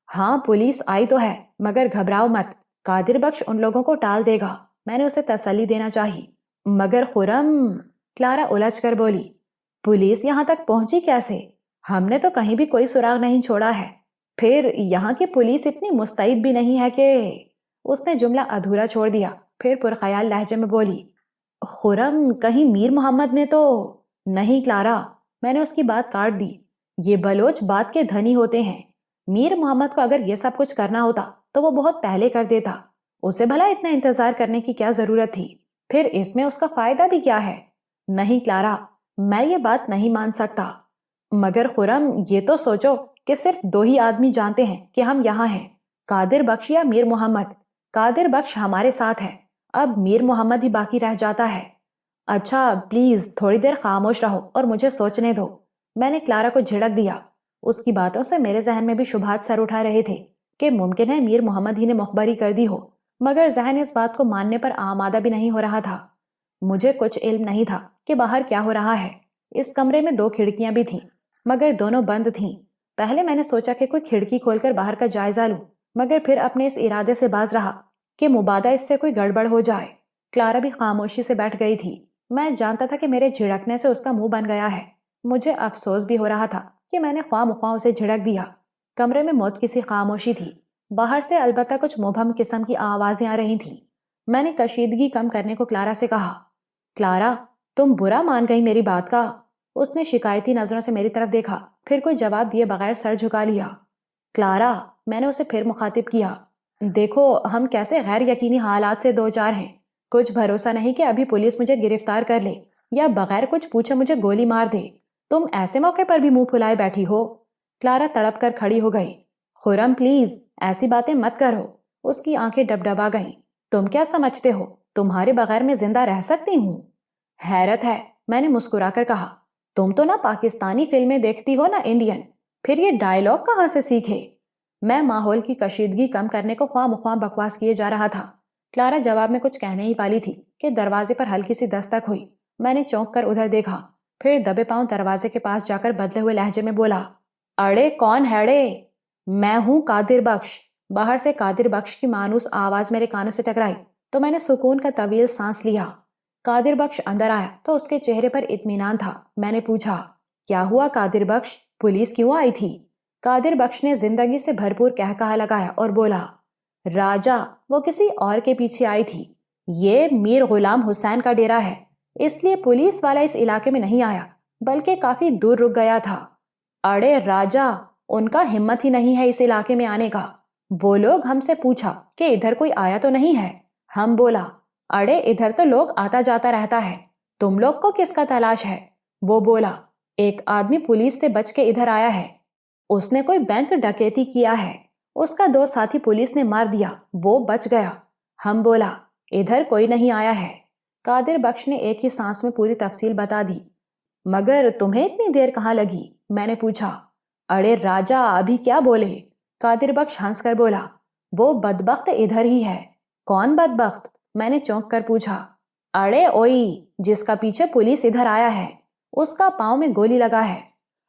ہاں پولیس آئی تو ہے، مگر گھبراؤ مت، قادر بخش ان لوگوں کو ٹال دے گا. میں نے اسے تسلی دینا چاہی. مگر خرم، کلارا الجھ کر بولی، پولیس یہاں تک پہنچی کیسے؟ ہم نے تو کہیں بھی کوئی سراغ نہیں چھوڑا ہے. پھر یہاں کی پولیس اتنی مستعد بھی نہیں ہے کہ… اس نے جملہ ادھورا چھوڑ دیا. پھر پرخیال لہجے میں بولی، خرم کہیں میر محمد نے تو… نہیں کلارا، میں نے اس کی بات کاٹ دی. یہ بلوچ بات کے دھنی ہوتے ہیں. میر محمد کو اگر یہ سب کچھ کرنا ہوتا تو وہ بہت پہلے کر دیتا. اسے بھلا اتنا انتظار کرنے کی کیا ضرورت تھی؟ پھر اس میں اس کا فائدہ بھی کیا ہے؟ نہیں کلارا، میں یہ بات نہیں مان سکتا۔ مگر خرم، یہ تو سوچو کہ صرف 2 ہی آدمی جانتے ہیں کہ ہم یہاں ہیں، قادر بخش یا میر محمد۔ قادر بخش ہمارے ساتھ ہے، اب میر محمد ہی باقی رہ جاتا ہے۔ اچھا پلیز تھوڑی دیر خاموش رہو اور مجھے سوچنے دو، میں نے کلارا کو جھڑک دیا۔ اس کی باتوں سے میرے ذہن میں بھی شبہات سر اٹھا رہے تھے کہ ممکن ہے میر محمد ہی نے مخبری کر دی ہو، مگر ذہن اس بات کو ماننے پر آمادہ بھی نہیں ہو رہا تھا۔ مجھے کچھ علم نہیں تھا کہ باہر کیا ہو رہا ہے۔ اس کمرے میں 2 کھڑکیاں بھی تھیں، مگر دونوں بند تھیں۔ پہلے میں نے سوچا کہ کوئی کھڑکی کھول کر باہر کا جائزہ لوں، مگر پھر اپنے اس ارادے سے باز رہا کہ مبادہ اس سے کوئی گڑبڑ ہو جائے۔ کلارا بھی خاموشی سے بیٹھ گئی تھی۔ میں جانتا تھا کہ میرے جھڑکنے سے اس کا منہ بن گیا ہے۔ مجھے افسوس بھی ہو رہا تھا کہ میں نے خواہ مخواہ اسے جھڑک دیا۔ کمرے میں موت کی سی خاموشی تھی، باہر سے البتہ کچھ مبہم قسم کی آوازیں آ رہی تھیں۔ میں نے کشیدگی کم کرنے کو کلارا سے کہا، کلارا تم برا مان گئی میری بات کا؟ اس نے شکایتی نظروں سے میری طرف دیکھا، پھر کوئی جواب دیے بغیر سر جھکا لیا۔ کلارا، میں نے اسے پھر مخاطب کیا، دیکھو ہم کیسے غیر یقینی حالات سے 2-4 ہیں۔ کچھ بھروسہ نہیں کہ ابھی پولیس مجھے گرفتار کر لے یا بغیر کچھ پوچھے مجھے گولی مار دے۔ تم ایسے موقع پر بھی منہ پھلائے بیٹھی ہو۔ کلارا تڑپ کر کھڑی ہو گئی۔ خرم پلیز ایسی باتیں مت کرو۔ اس کی آنکھیں ڈبڈبا گئیں۔ تم کیا سمجھتے ہو تمہارے بغیر میں زندہ رہ سکتی ہوں؟ حیرت ہے، میں نے مسکرا کر کہا، تم تو نہ پاکستانی فلمیں دیکھتی ہو نہ انڈین، پھر یہ ڈائیلاگ کہاں سے سیکھے؟ میں ماحول کی کشیدگی کم کرنے کو خواہ مخواہ بکواس کیے جا رہا تھا۔ کلارا جواب میں کچھ کہنے ہی والی تھی کہ دروازے پر ہلکی سی دستک ہوئی۔ میں نے چونک کر ادھر دیکھا، پھر دبے پاؤں دروازے کے پاس جا کر بدلے ہوئے لہجے میں بولا، اڑے کون ہے ڑے؟ میں ہوں قادر بخش۔ باہر سے قادر بخش کی مانوس آواز میرے کانوں سے ٹکرائی تو میں نے سکون کا طویل سانس لیا۔ قادر بخش اندر آیا تو اس کے چہرے پر اطمینان تھا۔ میں نے پوچھا، کیا ہوا قادر بخش، پولیس کیوں آئی تھی؟ قادر بخش نے زندگی سے بھرپور کہکہا لگایا اور بولا، راجا وہ کسی اور کے پیچھے آئی تھی، یہ میر غلام حسین کا ڈیرا ہے، اس لیے پولیس والا اس علاقے میں نہیں آیا بلکہ کافی دور رک گیا تھا۔ اڑے راجا، ان کا ہمت ہی نہیں ہے اس علاقے میں آنے کا۔ وہ لوگ ہم سے پوچھا کہ ادھر کوئی آیا تو نہیں ہے، ہم بولا، اڑے ادھر تو لوگ آتا جاتا رہتا ہے، تم لوگ کو کس کا تلاش ہے؟ وہ بولا، ایک آدمی پولیس سے بچ کے ادھر آیا ہے، اس نے کوئی بینک ڈکیتی کیا ہے، اس کا 2 ساتھی پولیس نے مار دیا، وہ بچ گیا۔ ہم بولا، ادھر کوئی نہیں آیا ہے۔ قادر بخش نے ایک ہی سانس میں پوری تفصیل بتا دی۔ مگر تمہیں اتنی دیر کہاں لگی؟ میں نے پوچھا۔ اڑے راجا ابھی کیا بولے؟ قادر بخش ہنس کر بولا، وہ بدبخت ادھر ہی ہے۔ کون بدبخت؟ میں نے چونک کر پوچھا۔ اڑے اوئی، جس کا پیچھے پولیس ادھر آیا ہے، اس کا پاؤں میں گولی لگا ہے،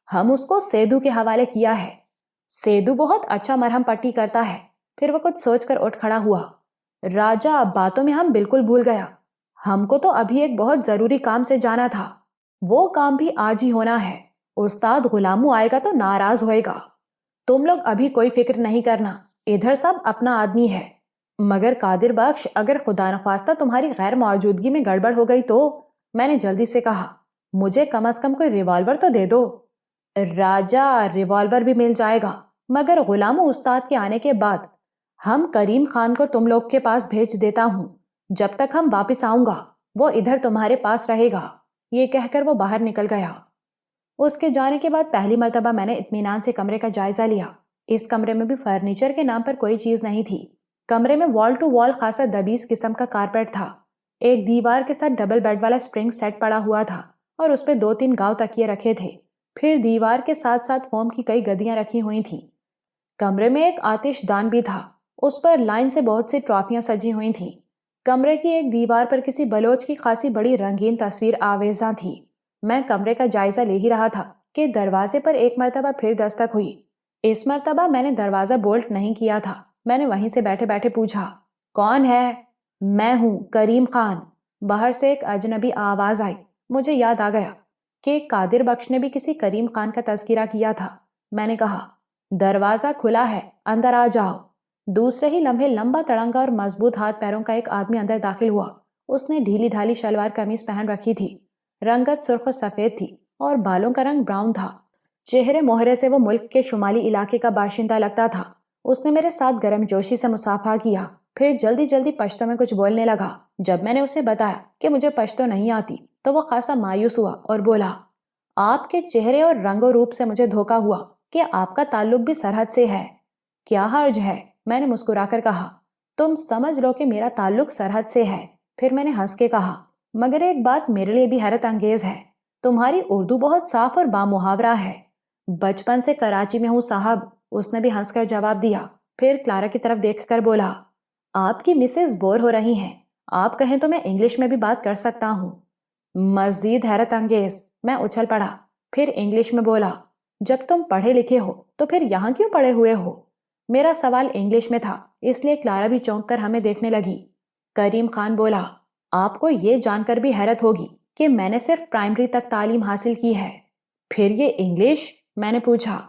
ہم اس کو سیدو کے حوالے کیا ہے۔ سیدو بہت اچھا مرہم پٹی کرتا ہے۔ پھر وہ کچھ سوچ کر اٹھ کھڑا ہوا۔ راجا باتوں میں ہم بالکل بھول گیا، ہم کو تو ابھی ایک بہت ضروری کام سے جانا تھا، وہ کام بھی آج ہی ہونا ہے۔ استاد غلامو آئے گا تو ناراض ہوئے گا۔ تم لوگ ابھی کوئی فکر نہیں کرنا، ادھر سب اپنا آدمی ہے۔ مگر قادر بخش اگر خدا نخواستہ تمہاری غیر موجودگی میں گڑبڑ ہو گئی تو؟ میں نے جلدی سے کہا، مجھے کم از کم کوئی ریوالور تو دے دو۔ راجا ریوالور بھی مل جائے گا، مگر غلامو استاد کے آنے کے بعد ہم کریم خان کو تم لوگ کے پاس بھیج دیتا ہوں، جب تک ہم واپس آؤں گا وہ ادھر تمہارے پاس رہے گا۔ یہ کہہ کر وہ باہر نکل گیا۔ اس کے جانے کے بعد پہلی مرتبہ میں نے اطمینان سے کمرے کا جائزہ لیا۔ اس کمرے میں بھی فرنیچر کے نام پر کوئی چیز نہیں تھی۔ کمرے میں وال ٹو وال خاصا دبیز قسم کا کارپیٹ تھا۔ ایک دیوار کے ساتھ ڈبل بیڈ والا سپرنگ سیٹ پڑا ہوا تھا اور اس پہ 2-3 گاؤ تکیے رکھے تھے۔ پھر دیوار کے ساتھ ساتھ فوم کی کئی گدیاں رکھی ہوئی تھیں۔ کمرے میں ایک آتش دان بھی تھا، اس پر لائن سے بہت سی ٹرافیاں سجی ہوئی تھیں۔ کمرے کی ایک دیوار پر کسی بلوچ کی خاصی بڑی رنگین تصویر آویزاں تھی۔ میں کمرے کا جائزہ لے ہی رہا تھا کہ دروازے پر ایک مرتبہ پھر دستک ہوئی۔ اس مرتبہ میں نے دروازہ بولٹ نہیں کیا تھا۔ میں نے وہیں سے بیٹھے بیٹھے پوچھا، کون ہے؟ میں ہوں کریم خان۔ باہر سے ایک اجنبی آواز آئی۔ مجھے یاد آ گیا کہ قادر بخش نے بھی کسی کریم خان کا تذکرہ کیا تھا۔ میں نے کہا، دروازہ کھلا ہے، اندر آ جاؤ۔ دوسرے ہی لمحے لمبا تڑنگا اور مضبوط ہاتھ پیروں کا ایک آدمی اندر داخل ہوا۔ اس نے ڈھیلی ڈھالی شلوار قمیض پہن رکھی تھی، رنگت سرخ و سفید تھی اور بالوں کا رنگ براؤن تھا۔ چہرے مہرے سے وہ ملک کے شمالی علاقے کا باشندہ لگتا تھا۔ اس نے میرے ساتھ گرم جوشی سے مصافحہ کیا، پھر جلدی جلدی پشتو میں کچھ بولنے لگا۔ جب میں نے اسے بتایا کہ مجھے پشتو نہیں آتی تو وہ خاصا مایوس ہوا اور بولا، آپ کے چہرے اور رنگ و روپ سے مجھے دھوکا ہوا کہ آپ کا تعلق بھی سرحد سے ہے۔ کیا حرج ہے، میں نے مسکرا کر کہا، تم سمجھ لو کہ میرا تعلق سرحد سے ہے۔ پھر میں نے ہنس کے کہا، مگر ایک بات میرے لیے بھی حیرت انگیز ہے، تمہاری اردو بہت صاف اور بامحاورہ ہے۔ بچپن سے کراچی میں ہوں صاحب، اس نے بھی ہنس کر جواب دیا۔ پھر کلارا کی طرف دیکھ کر بولا، آپ کی مسز بور ہو رہی ہیں، آپ کہیں تو میں انگلش میں بھی بات کر سکتا ہوں۔ مزید حیرت انگیز، میں اچھل پڑا۔ پھر انگلش میں بولا، جب تم پڑھے لکھے ہو تو پھر یہاں کیوں پڑے ہوئے ہو؟ میرا سوال انگلش میں تھا، اس لیے کلارا بھی چونک کر ہمیں دیکھنے لگی۔ کریم خان بولا، آپ کو یہ جان کر بھی حیرت ہوگی کہ میں نے صرف پرائمری تک تعلیم حاصل کی ہے۔ پھر یہ انگلش؟ میں نے پوچھا۔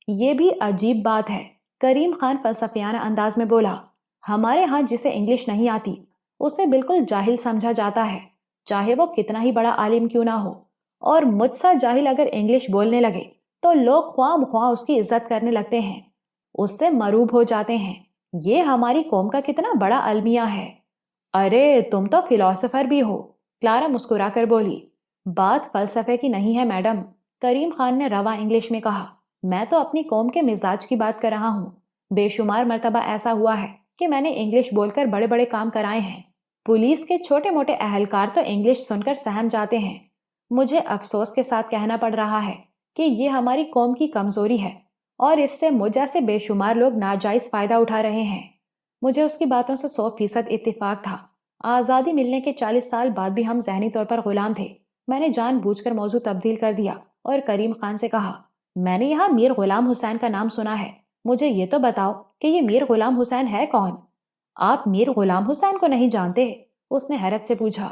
یہ بھی عجیب بات ہے، کریم خان فلسفیانہ انداز میں بولا، ہمارے ہاں جسے انگلش نہیں آتی اسے بالکل جاہل سمجھا جاتا ہے، چاہے وہ کتنا ہی بڑا عالم کیوں نہ ہو، اور مجھ سا جاہل اگر انگلش بولنے لگے تو لوگ خواہ بخواہ اس کی عزت کرنے لگتے ہیں، اس سے مروب ہو جاتے ہیں۔ یہ ہماری قوم کا کتنا بڑا المیہ ہے۔ ارے تم تو فلاسفر بھی ہو، کلارا مسکرا کر بولی۔ بات فلسفے کی نہیں ہے میڈم، کریم خان نے رواں انگلش میں کہا، میں تو اپنی قوم کے مزاج کی بات کر رہا ہوں۔ بے شمار مرتبہ ایسا ہوا ہے کہ میں نے انگلش بول کر بڑے بڑے کام کرائے ہیں۔ پولیس کے چھوٹے موٹے اہلکار تو انگلش سن کر سہم جاتے ہیں۔ مجھے افسوس کے ساتھ کہنا پڑ رہا ہے کہ یہ ہماری قوم کی کمزوری ہے، اور اس سے مجھ جیسے بے شمار لوگ ناجائز فائدہ اٹھا رہے ہیں۔ مجھے اس کی باتوں سے 100% اتفاق تھا۔ آزادی ملنے کے 40 سال بعد بھی ہم ذہنی طور پر غلام تھے۔ میں نے جان بوجھ کر موضوع تبدیل کر دیا اور کریم خان سے کہا، میں نے یہاں میر غلام حسین کا نام سنا ہے، مجھے یہ تو بتاؤ کہ یہ میر غلام حسین ہے کون؟ آپ میر غلام حسین کو نہیں جانتے؟ اس نے حیرت سے پوچھا۔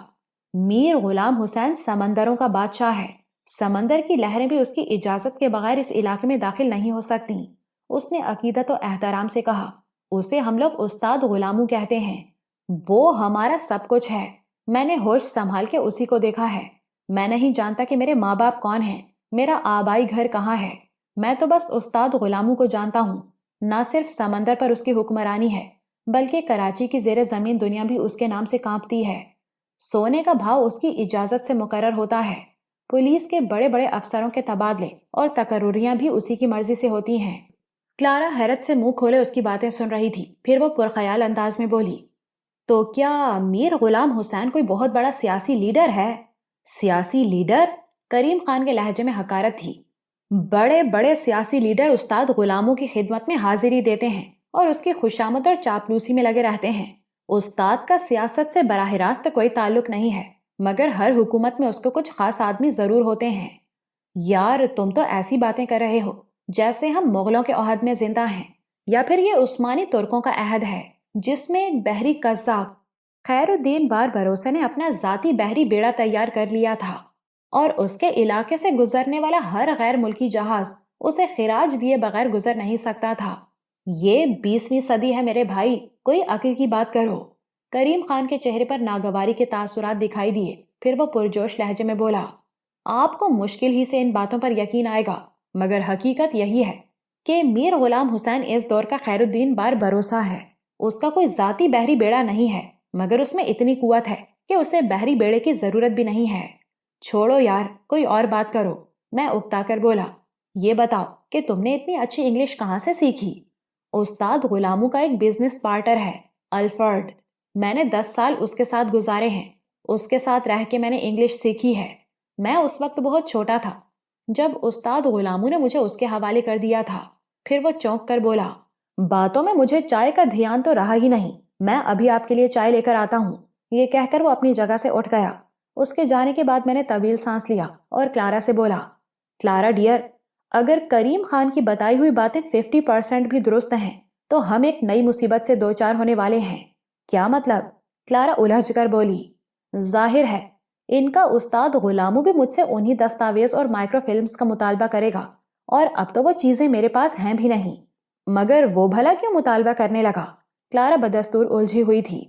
میر غلام حسین سمندروں کا بادشاہ ہے، سمندر کی لہریں بھی اس کی اجازت کے بغیر اس علاقے میں داخل نہیں ہو سکتی۔ اس نے عقیدت و احترام سے کہا، اسے ہم لوگ استاد غلامو کہتے ہیں، وہ ہمارا سب کچھ ہے۔ میں نے ہوش سنبھال کے اسی کو دیکھا ہے۔ میں نہیں جانتا کہ میرے ماں باپ کون ہیں، میرا آبائی گھر کہاں ہے، میں تو بس استاد غلامو کو جانتا ہوں۔ نہ صرف سمندر پر اس کی حکمرانی ہے، بلکہ کراچی کی زیر زمین دنیا بھی اس کے نام سے کانپتی ہے۔ سونے کا بھاؤ اس کی اجازت سے مقرر ہوتا ہے۔ پولیس کے بڑے بڑے افسروں کے تبادلے اور تقرریاں بھی اسی کی مرضی سے ہوتی ہیں۔ کلارا حیرت سے منہ کھولے اس کی باتیں سن رہی تھی، پھر وہ پرخیال انداز میں بولی، تو کیا میر غلام حسین کوئی بہت بڑا سیاسی لیڈر ہے؟ سیاسی لیڈر؟ کریم خان کے لہجے میں حقارت تھی۔ بڑے بڑے سیاسی لیڈر استاد غلاموں کی خدمت میں حاضری دیتے ہیں اور اس کی خوشامد اور چاپلوسی میں لگے رہتے ہیں۔ استاد کا سیاست سے براہ راست کوئی تعلق نہیں ہے، مگر ہر حکومت میں اس کو کچھ خاص آدمی ضرور ہوتے ہیں۔ یار تم تو ایسی باتیں کر رہے ہو جیسے ہم مغلوں کے عہد میں زندہ ہیں، یا پھر یہ عثمانی ترکوں کا عہد ہے جس میں ایک بحری قزاق خیر الدین بار بھروسے نے اپنا ذاتی بحری بیڑا تیار کر لیا تھا، اور اس کے علاقے سے گزرنے والا ہر غیر ملکی جہاز اسے خراج دیے بغیر گزر نہیں سکتا تھا۔ یہ 20ویں صدی ہے میرے بھائی، کوئی عقل کی بات کرو۔ کریم خان کے چہرے پر ناگواری کے تاثرات دکھائی دیے، پھر وہ پرجوش لہجے میں بولا، آپ کو مشکل ہی سے ان باتوں پر یقین آئے گا، مگر حقیقت یہی ہے کہ میر غلام حسین اس دور کا خیر الدین بار بھروسہ ہے۔ اس کا کوئی ذاتی بحری بیڑا نہیں ہے، مگر اس میں اتنی قوت ہے کہ اسے بحری بیڑے کی ضرورت بھی نہیں ہے۔ چھوڑو یار، کوئی اور بات کرو، میں اکتا کر بولا۔ یہ بتاؤ کہ تم نے اتنی اچھی انگلش کہاں سے سیکھی؟ استاد غلاموں کا ایک بزنس پارٹنر ہے، الفرڈ، میں نے 10 سال اس کے ساتھ گزارے ہیں، اس کے ساتھ رہ کے میں نے انگلش سیکھی ہے۔ میں اس وقت بہت چھوٹا تھا جب استاد غلاموں نے مجھے اس کے حوالے کر دیا تھا۔ پھر وہ چونک کر بولا، باتوں میں مجھے چائے کا دھیان تو رہا ہی نہیں، میں ابھی آپ کے لیے چائے لے کر آتا ہوں۔ یہ کہہ کر وہ اپنی جگہ سے اٹھ گیا۔ اس کے جانے کے بعد میں نے طویل سانس لیا اور کلارا سے بولا، کلارا ڈیئر، اگر کریم خان کی بتائی ہوئی باتیں 50% بھی درست ہیں تو ہم ایک نئی مصیبت سے دوچار ہونے والے ہیں۔ کیا مطلب؟ کلارا الجھ کر بولی، ظاہر ہے ان کا استاد غلامو بھی مجھ سے انہی دستاویز اور مائکرو فلمز کا مطالبہ کرے گا، اور اب تو وہ چیزیں میرے پاس ہیں بھی نہیں۔ مگر وہ بھلا کیوں مطالبہ کرنے لگا؟ کلارا بدستور الجھی ہوئی تھی۔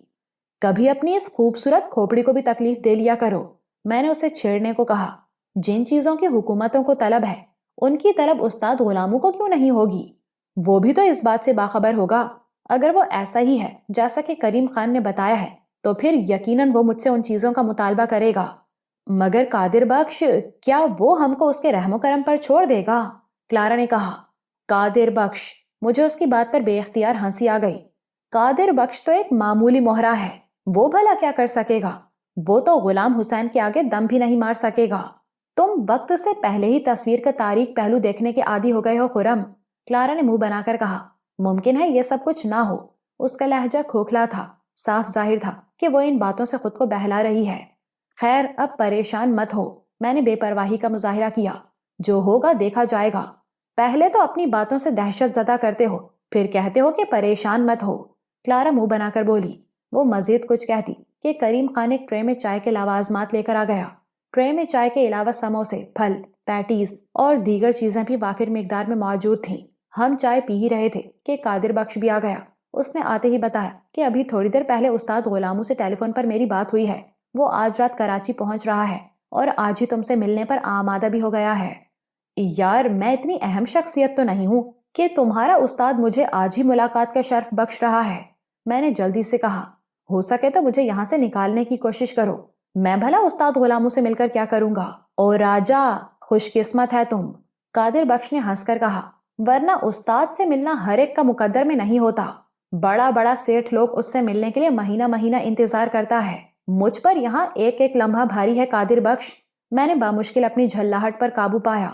کبھی اپنی اس خوبصورت کھوپڑی کو بھی تکلیف دے لیا کرو، میں نے اسے چھیڑنے کو کہا۔ جن چیزوں کی حکومتوں کو طلب ہے ان کی طلب استاد غلاموں کو کیوں نہیں ہوگی؟ وہ بھی تو اس بات سے باخبر ہوگا۔ اگر وہ ایسا ہی ہے جیسا کہ کریم خان نے بتایا ہے تو پھر یقیناً وہ مجھ سے ان چیزوں کا مطالبہ کرے گا۔ مگر قادر بخش، کیا وہ ہم کو اس کے رحم و کرم پر چھوڑ دے گا؟ کلارا نے کہا۔ قادر بخش، مجھے اس کی بات پر بے اختیار ہنسی آ گئی۔ قادر بخش تو ایک معمولی مہرا ہے، وہ بھلا کیا کر سکے گا؟ وہ تو غلام حسین کے آگے دم بھی نہیں مار سکے گا۔ تم وقت سے پہلے ہی تصویر کا تاریک پہلو دیکھنے کے عادی ہو گئے ہو خرم، کلارا نے منہ بنا کر کہا۔ ممکن ہے یہ سب کچھ نہ ہو۔ اس کا لہجہ کھوکھلا تھا، صاف ظاہر تھا کہ وہ ان باتوں سے خود کو بہلا رہی ہے۔ خیر، اب پریشان مت ہو، میں نے بے پرواہی کا مظاہرہ کیا۔ جو ہوگا دیکھا جائے گا۔ پہلے تو اپنی باتوں سے دہشت زدہ کرتے ہو، پھر کہتے ہو کہ پریشان مت ہو، کلارا منہ بنا کر بولی۔ وہ مزید کچھ کہتی کہ کریم خان ایک ٹرے میں چائے کے لوازمات لے کر آ گیا۔ ٹرے میں چائے کے علاوہ سموسے، پھل، پیٹیز اور دیگر چیزیں بھی وافر مقدار میں موجود تھیں۔ ہم چائے پی ہی رہے تھے کہ قادر بخش بھی آ گیا۔ اس نے آتے ہی بتایا کہ ابھی تھوڑی دیر پہلے استاد غلاموں سے ٹیلی فون پر میری بات ہوئی ہے۔ وہ آج رات کراچی پہنچ رہا ہے اور آج ہی تم سے ملنے پر آمادہ بھی ہو گیا ہے۔ یار، میں اتنی اہم شخصیت تو نہیں ہوں کہ تمہارا استاد مجھے آج ہی ملاقات کا شرف بخش رہا ہے، میں نے جلدی سے کہا۔ ہو سکے تو مجھے یہاں سے نکالنے کی کوشش کرو، میں بھلا استاد غلاموں سے مل کر کیا کروں گا؟ او راجا، خوش قسمت ہے تم، قادر بخش نے ہنس کر کہا، ورنہ استاد سے ملنا ہر ایک کا مقدر میں نہیں ہوتا۔ بڑا بڑا سیٹھ لوگ اس سے ملنے کے لیے مہینہ مہینہ انتظار کرتا ہے۔ مجھ پر یہاں ایک ایک لمحہ بھاری ہے قادر بخش، میں نے بامشکل اپنی جھلاہٹ پر قابو پایا۔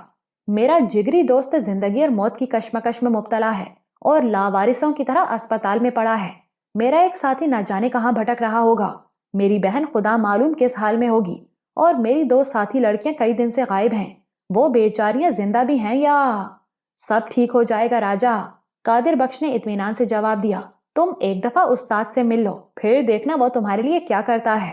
میرا جگری دوست زندگی اور موت کی کشمکش میں مبتلا ہے اور لاوارثوں کی طرح اسپتال میں پڑا ہے۔ میرا ایک ساتھی نہ جانے کہاں بھٹک رہا ہوگا، میری بہن خدا معلوم کس حال میں ہوگی، اور میری دو ساتھی لڑکیاں کئی دن سے غائب ہیں۔ وہ بیچاریاں زندہ بھی ہیں یا… سب ٹھیک ہو جائے گا راجا، قادر بخش نے اطمینان سے جواب دیا۔ تم ایک دفعہ استاد سے مل لو، پھر دیکھنا وہ تمہارے لیے کیا کرتا ہے۔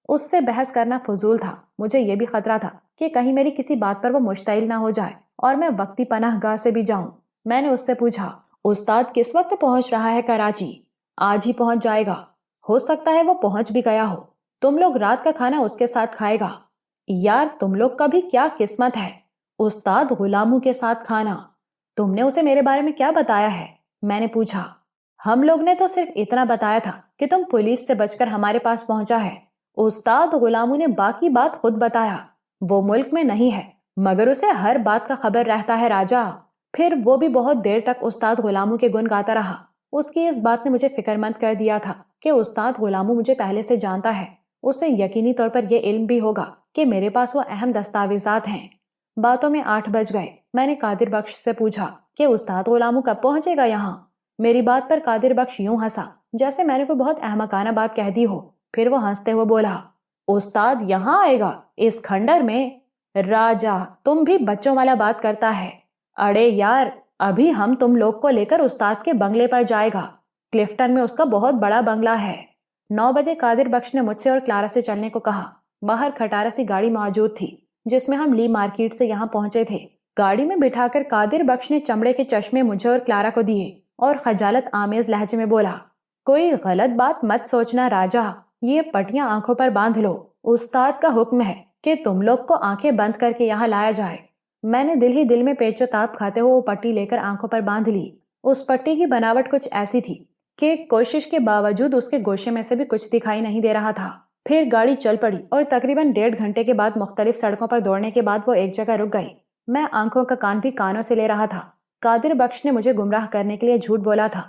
اس سے بحث کرنا فضول تھا۔ مجھے یہ بھی خطرہ تھا کہ کہیں میری کسی بات پر وہ مشتعل نہ ہو جائے اور میں وقتی پناہ گاہ سے بھی جاؤں۔ میں نے اس سے پوچھا، استاد کس وقت پہنچ رہا ہے کراچی؟ آج ہی پہنچ جائے گا، ہو سکتا ہے وہ پہنچ بھی گیا ہو۔ تم لوگ رات کا کھانا اس کے ساتھ کھائے گا۔ یار، تم لوگ کا بھی کیا قسمت ہے، استاد غلاموں کے ساتھ کھانا۔ تم نے اسے میرے بارے میں کیا بتایا ہے؟ میں نے پوچھا۔ ہم لوگ نے تو صرف اتنا بتایا تھا کہ تم پولیس سے بچ کر ہمارے پاس پہنچا ہے۔ استاد غلاموں نے باقی بات خود بتایا۔ وہ ملک میں نہیں ہے مگر اسے ہر بات کا خبر رہتا ہے راجا۔ پھر وہ بھی بہت دیر تک استاد غلاموں کے گن گاتا رہا۔ اس کی اس بات نے مجھے فکر مند کر دیا تھا کہ استاد غلاموں مجھے پہلے سے جانتا ہے۔ اسے یقینی طور پر یہ علم بھی ہوگا کہ میرے پاس وہ اہم دستاویزات ہیں۔ باتوں میں 8 بج گئے۔ میں نے قادر بخش سے پوچھا کہ استاد غلاموں کب پہنچے گا یہاں؟ میری بات پر قادر بخش یوں ہنسا جیسے میں نے کوئی بہت احمقانہ بات کہہ دی ہو۔ پھر وہ ہنستے ہوئے بولا، استاد یہاں آئے گا اس کھنڈر میں؟ راجا، تم بھی بچوں والا بات کرتا ہے۔ اڑے یار، ابھی ہم تم لوگ کو لے کر استاد کے بنگلے پر جائے گا، کلفٹن میں اس کا بہت بڑا بنگلہ ہے۔ 9 بجے قادر بخش نے مجھ سے اور کلارا سے چلنے کو کہا۔ باہر کھٹارا سی گاڑی موجود تھی جس میں ہم لی مارکیٹ سے یہاں پہنچے تھے۔ گاڑی میں بٹھا کر قادر بخش نے چمڑے کے چشمے مجھے اور کلارا کو دیے اور خجالت آمیز لہجے میں بولا، کوئی غلط بات مت سوچنا راجا، یہ پٹیاں آنکھوں پر باندھ لو، استاد کا حکم ہے کہ تم لوگ کو آنکھیں بند کر کے یہاں لایا جائے۔ میں نے دل ہی دل میں پیچ و تاب کھاتے ہوئے وہ پٹی لے کر آنکھوں پر باندھ لی۔ اس پٹی کی بناوٹ کچھ ایسی تھی کہ کوشش کے باوجود اس کے گوشے میں سے بھی کچھ دکھائی نہیں دے رہا تھا۔ پھر گاڑی چل پڑی اور تقریباً 1.5 گھنٹے کے بعد مختلف سڑکوں پر دوڑنے کے بعد وہ ایک جگہ رک گئی۔ میں آنکھوں کا کان بھی کانوں سے لے رہا تھا۔ قادر بخش نے مجھے گمراہ کرنے کے لیے جھوٹ بولا تھا۔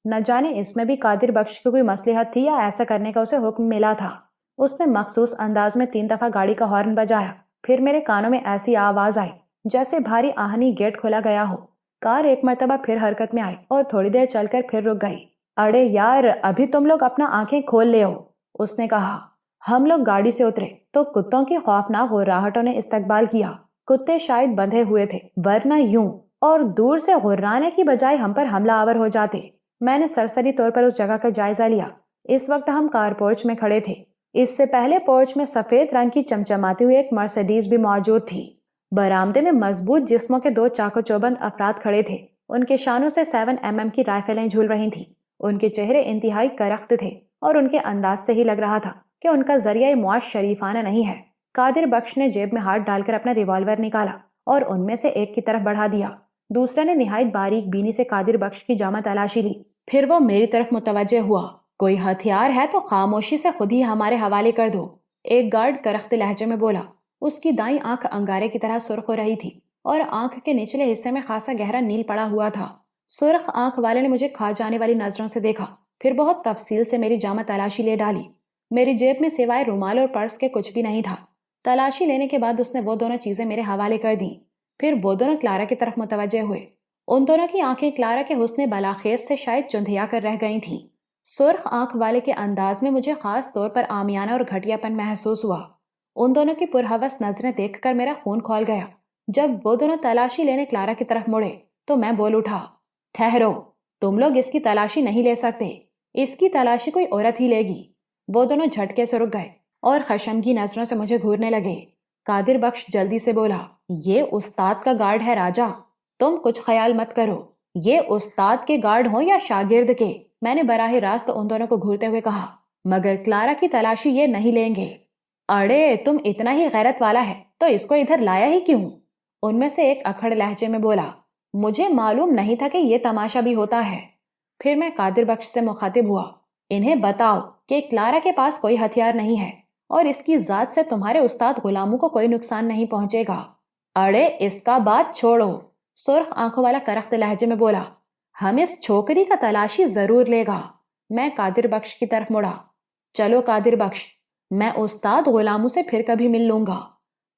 نہ جانے اس میں بھی قادر بخش کی کوئی مصلحت تھی یا ایسا کرنے کا اسے حکم ملا تھا۔ اس نے مخصوص انداز میں 3 دفعہ گاڑی کا ہارن بجایا۔ پھر میرے کانوں میں ایسی آواز آئی جیسے بھاری آہنی گیٹ کھولا گیا ہو۔ کار ایک مرتبہ پھر حرکت میں آئی اور تھوڑی دیر چل کر پھر رک گئی۔ اڑے یار، ابھی تم لوگ اپنا آنکھیں کھول لے ہو، اس نے کہا۔ ہم لوگ گاڑی سے اترے تو کتوں کی خوفناک غراہٹوں نے استقبال کیا۔ کتے شاید بندھے ہوئے تھے، ورنہ یوں اور دور سے غرانے کی بجائے ہم پر حملہ آور ہو جاتے۔ میں نے سرسری طور پر اس جگہ کا جائزہ لیا۔ اس وقت ہم کار پورچ میں کھڑے تھے۔ اس سے پہلے پورچ میں سفید رنگ کی چمچماتی ہوئی ایک مرسیڈیز بھی موجود تھی۔ برآمدے میں مضبوط جسموں کے 2 چاقو چوبند افراد کھڑے تھے۔ ان کے شانوں سے 7mm کی رائفلیں جھول رہی تھیں۔ ان کے چہرے انتہائی کرخت تھے اور ان کے انداز سے ہی لگ رہا تھا کہ ان کا ذریعہ معاش شریفانہ نہیں ہے۔ قادر بخش نے جیب میں ہاتھ ڈال کر اپنا ریوالور نکالا اور ان میں سے ایک کی طرف بڑھا دیا۔ دوسرے نے نہایت باریک بینی سے قادر بخش کی جامہ تلاشی لی۔ پھر وہ میری طرف متوجہ ہوا۔ کوئی ہتھیار ہے تو خاموشی سے خود ہی ہمارے حوالے کر دو۔ ایک گارڈ کرخت لہجے میں بولا۔ اس کی دائیں آنکھ انگارے کی طرح سرخ ہو رہی تھی اور آنکھ کے نچلے حصے میں خاصا گہرا نیل پڑا ہوا تھا۔ سرخ آنکھ والے نے مجھے کھا جانے والی نظروں سے دیکھا، پھر بہت تفصیل سے میری جامہ تلاشی لے ڈالی۔ میری جیب میں سوائے رومال اور پرس کے کچھ بھی نہیں تھا۔ تلاشی لینے کے بعد اس نے وہ دونوں چیزیں میرے حوالے کر دیں۔ پھر وہ دونوں کلارا کی طرف متوجہ ہوئے۔ ان دونوں کی آنکھیں کلارا کے حسن بلاخیز سے شاید چندھیا کر رہ گئی تھیں۔ سرخ آنکھ والے کے انداز میں مجھے خاص طور پر عامیانہ اور گھٹیا پن محسوس ہوا۔ ان دونوں کی پرہوس نظریں دیکھ کر میرا خون کھول گیا۔ جب وہ دونوں تلاشی لینے کلارا کی طرف مڑے تو میں بول اٹھا، ٹھہرو، تم لوگ اس کی تلاشی نہیں لے سکتے، اس کی تلاشی کوئی عورت ہی لے گی۔ وہ دونوں جھٹکے سے رک گئے اور خشمگین نظروں سے مجھے گھورنے لگے۔ قادر بخش جلدی سے بولا، یہ استاد کا گارڈ ہے راجا، تم کچھ خیال مت کرو، یہ استاد کے گارڈ ہوں یا شاگرد کے۔ میں نے براہ راست ان دونوں کو گھورتے ہوئے کہا، مگر کلارا کی تلاشی یہ نہیں لیں گے۔ اڑے تم اتنا ہی غیرت والا ہے تو اس کو ادھر لایا ہی کیوں؟ ان میں سے ایک اکھڑ لہجے میں بولا، مجھے معلوم نہیں تھا کہ یہ تماشا بھی ہوتا ہے۔ پھر میں قادر بخش سے مخاطب ہوا، انہیں بتاؤ کہ کلارا کے پاس کوئی ہتھیار نہیں ہے اور اس کی ذات سے تمہارے استاد غلاموں کو کوئی نقصان نہیں پہنچے گا۔ اڑے اس کا بات چھوڑو، سرخ آنکھوں والا کرخت لہجے میں بولا، ہم اس چھوکری کا تلاشی ضرور لے گا۔ میں قادر بخش کی طرف مڑا، چلو قادر بخش، میں استاد غلاموں سے پھر کبھی مل لوں گا۔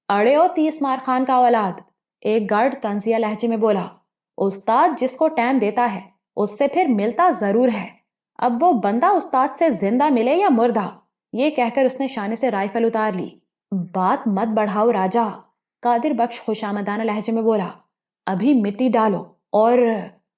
اڑے او 30 مار خان کا اولاد، ایک گارڈ طنزیہ لہجے میں بولا، استاد جس کو ٹائم دیتا ہے اس سے پھر ملتا ضرور ہے، اب وہ بندہ استاد سے زندہ ملے یا مردہ۔ یہ کہہ کر اس نے شانے سے رائفل اتار لی۔ بات مت بڑھاؤ راجا، قادر بخش خوشامدانہ لہجے میں بولا، ابھی مٹی ڈالو۔ اور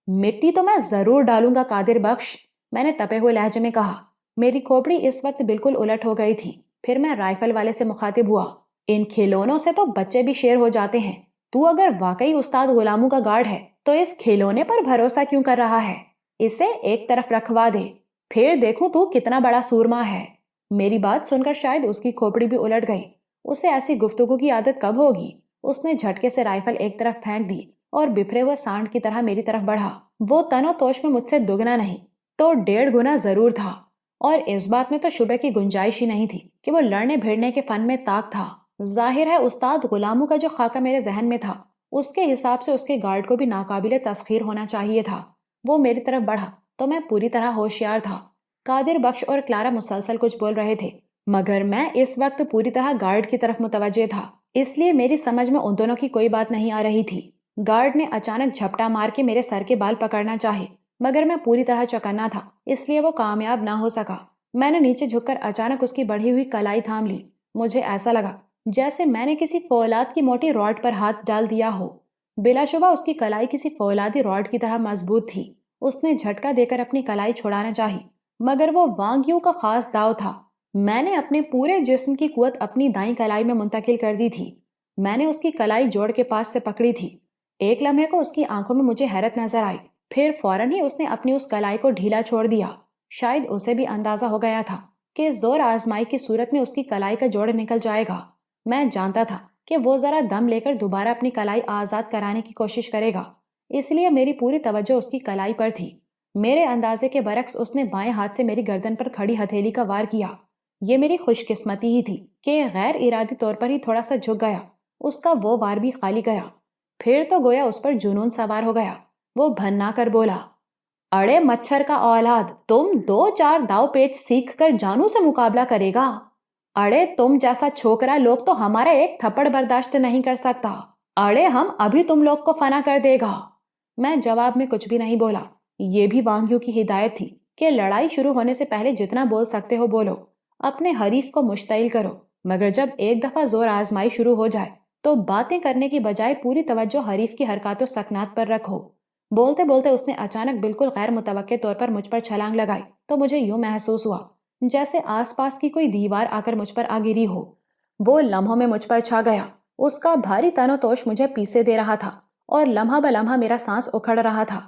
مٹی تو میں ضرور ڈالوں گا قادر بخش، میں نے تپے ہوئے لہجے میں کہا۔ میری کھوپڑی اس وقت بالکل الٹ ہو گئی تھی۔ پھر میں رائفل والے سے مخاطب ہوا، ان کھلونوں سے تو بچے بھی شیر ہو جاتے ہیں، تو اگر واقعی استاد غلاموں کا گارڈ ہے تو اس کھلونے پر بھروسہ کیوں کر رہا ہے؟ اسے ایک طرف رکھوا دے، پھر دیکھوں تو کتنا بڑا سورما ہے۔ میری بات سن کر شاید اس کی کھوپڑی بھی الٹ گئی۔ اسے ایسی گفتگو کی عادت کب ہوگی؟ اس نے جھٹکے سے رائفل ایک طرف پھینک دی اور بفرے ہوئے سانڈ کی طرح میری طرف بڑھا۔ وہ تن و توش میں مجھ سے دگنا نہیں تو 1.5 گنا ضرور تھا، اور اس بات میں تو شبہ کی گنجائش ہی نہیں تھی کہ وہ لڑنے بھیڑنے کے فن میں طاق تھا۔ ظاہر ہے استاد غلاموں کا جو خاکہ میرے ذہن میں تھا اس کے حساب سے اس کے گارڈ کو بھی ناقابل تسخیر ہونا چاہیے تھا۔ وہ میری طرف بڑھا تو میں پوری طرح ہوشیار تھا۔ قادر بخش اور کلارا مسلسل کچھ بول رہے تھے مگر میں اس وقت پوری طرح گارڈ کی طرف متوجہ تھا، اس لیے میری سمجھ میں ان دونوں کی کوئی بات نہیں آ رہی تھی۔ گارڈ نے اچانک جھپٹا مار کے میرے سر کے بال پکڑنا چاہے مگر میں پوری طرح چوکنا تھا، اس لیے وہ کامیاب نہ ہو سکا۔ میں نے نیچے جھک کر اچانک اس کی بڑھی ہوئی کلائی تھام لی۔ مجھے ایسا لگا جیسے میں نے کسی فولاد کی موٹی راڈ پر ہاتھ ڈال دیا ہو۔ بلا شبہ اس کی کلائی کسی فولادی راڈ کی طرح مضبوط تھی۔ اس نے جھٹکا دے کر اپنی کلائی چھڑانا چاہی مگر وہ وانگیو کا خاص داؤ تھا۔ میں نے اپنے پورے جسم کی قوت اپنی دائیں کلائی میں منتقل کر دی تھی۔ میں نے اس کی کلائی جوڑ کے پاس سے پکڑی تھی۔ ایک لمحے کو اس کی آنکھوں میں مجھے حیرت نظر آئی، پھر فوراً ہی اس نے اپنی اس کلائی کو ڈھیلا چھوڑ دیا۔ شاید اسے بھی اندازہ ہو گیا تھا کہ زور آزمائی کی صورت میں اس کی کلائی کا جوڑ نکل جائے گا۔ میں جانتا تھا کہ وہ ذرا دم لے کر دوبارہ اپنی کلائی آزاد کرانے کی کوشش کرے گا، اس لیے میری پوری توجہ اس کی کلائی پر تھی۔ میرے اندازے کے برعکس اس نے بائیں ہاتھ سے میری گردن پر کھڑی ہتھیلی کا وار کیا۔ یہ میری خوش قسمتی ہی تھی کہ غیر ارادی طور پر ہی تھوڑا سا جھک گیا۔ اس کا وہ وار بھی خالی گیا۔ پھر تو گویا اس پر جنون سوار ہو گیا۔ وہ بھنا کر بولا، اڑے مچھر کا اولاد، تم 2-4 داؤ پیچ سیکھ کر جانو سے مقابلہ کرے گا؟ اڑے تم جیسا چھوکرا لوگ تو ہمارا ایک تھپڑ برداشت نہیں کر سکتا۔ اڑے ہم ابھی تم لوگ کو فنا کر دے گا۔ میں جواب میں کچھ بھی نہیں بولا۔ یہ بھی وانگیو کی ہدایت تھی کہ لڑائی شروع ہونے سے پہلے جتنا بول سکتے ہو بولو، اپنے حریف کو مشتعل کرو، مگر جب ایک دفعہ زور آزمائی شروع ہو جائے تو باتیں کرنے کی بجائے پوری توجہ حریف کی حرکات و سکنات پر رکھو۔ بولتے بولتے اس نے اچانک بالکل غیر متوقع طور پر مجھ پر چھلانگ لگائی تو مجھے یوں محسوس ہوا جیسے آس پاس کی کوئی دیوار آ کر مجھ پر آ گری ہو۔ وہ لمحوں میں مجھ پر چھا گیا۔ اس کا بھاری تن و توش مجھے پیسے دے رہا تھا اور لمحہ بلمحہ میرا سانس اکھڑ رہا تھا۔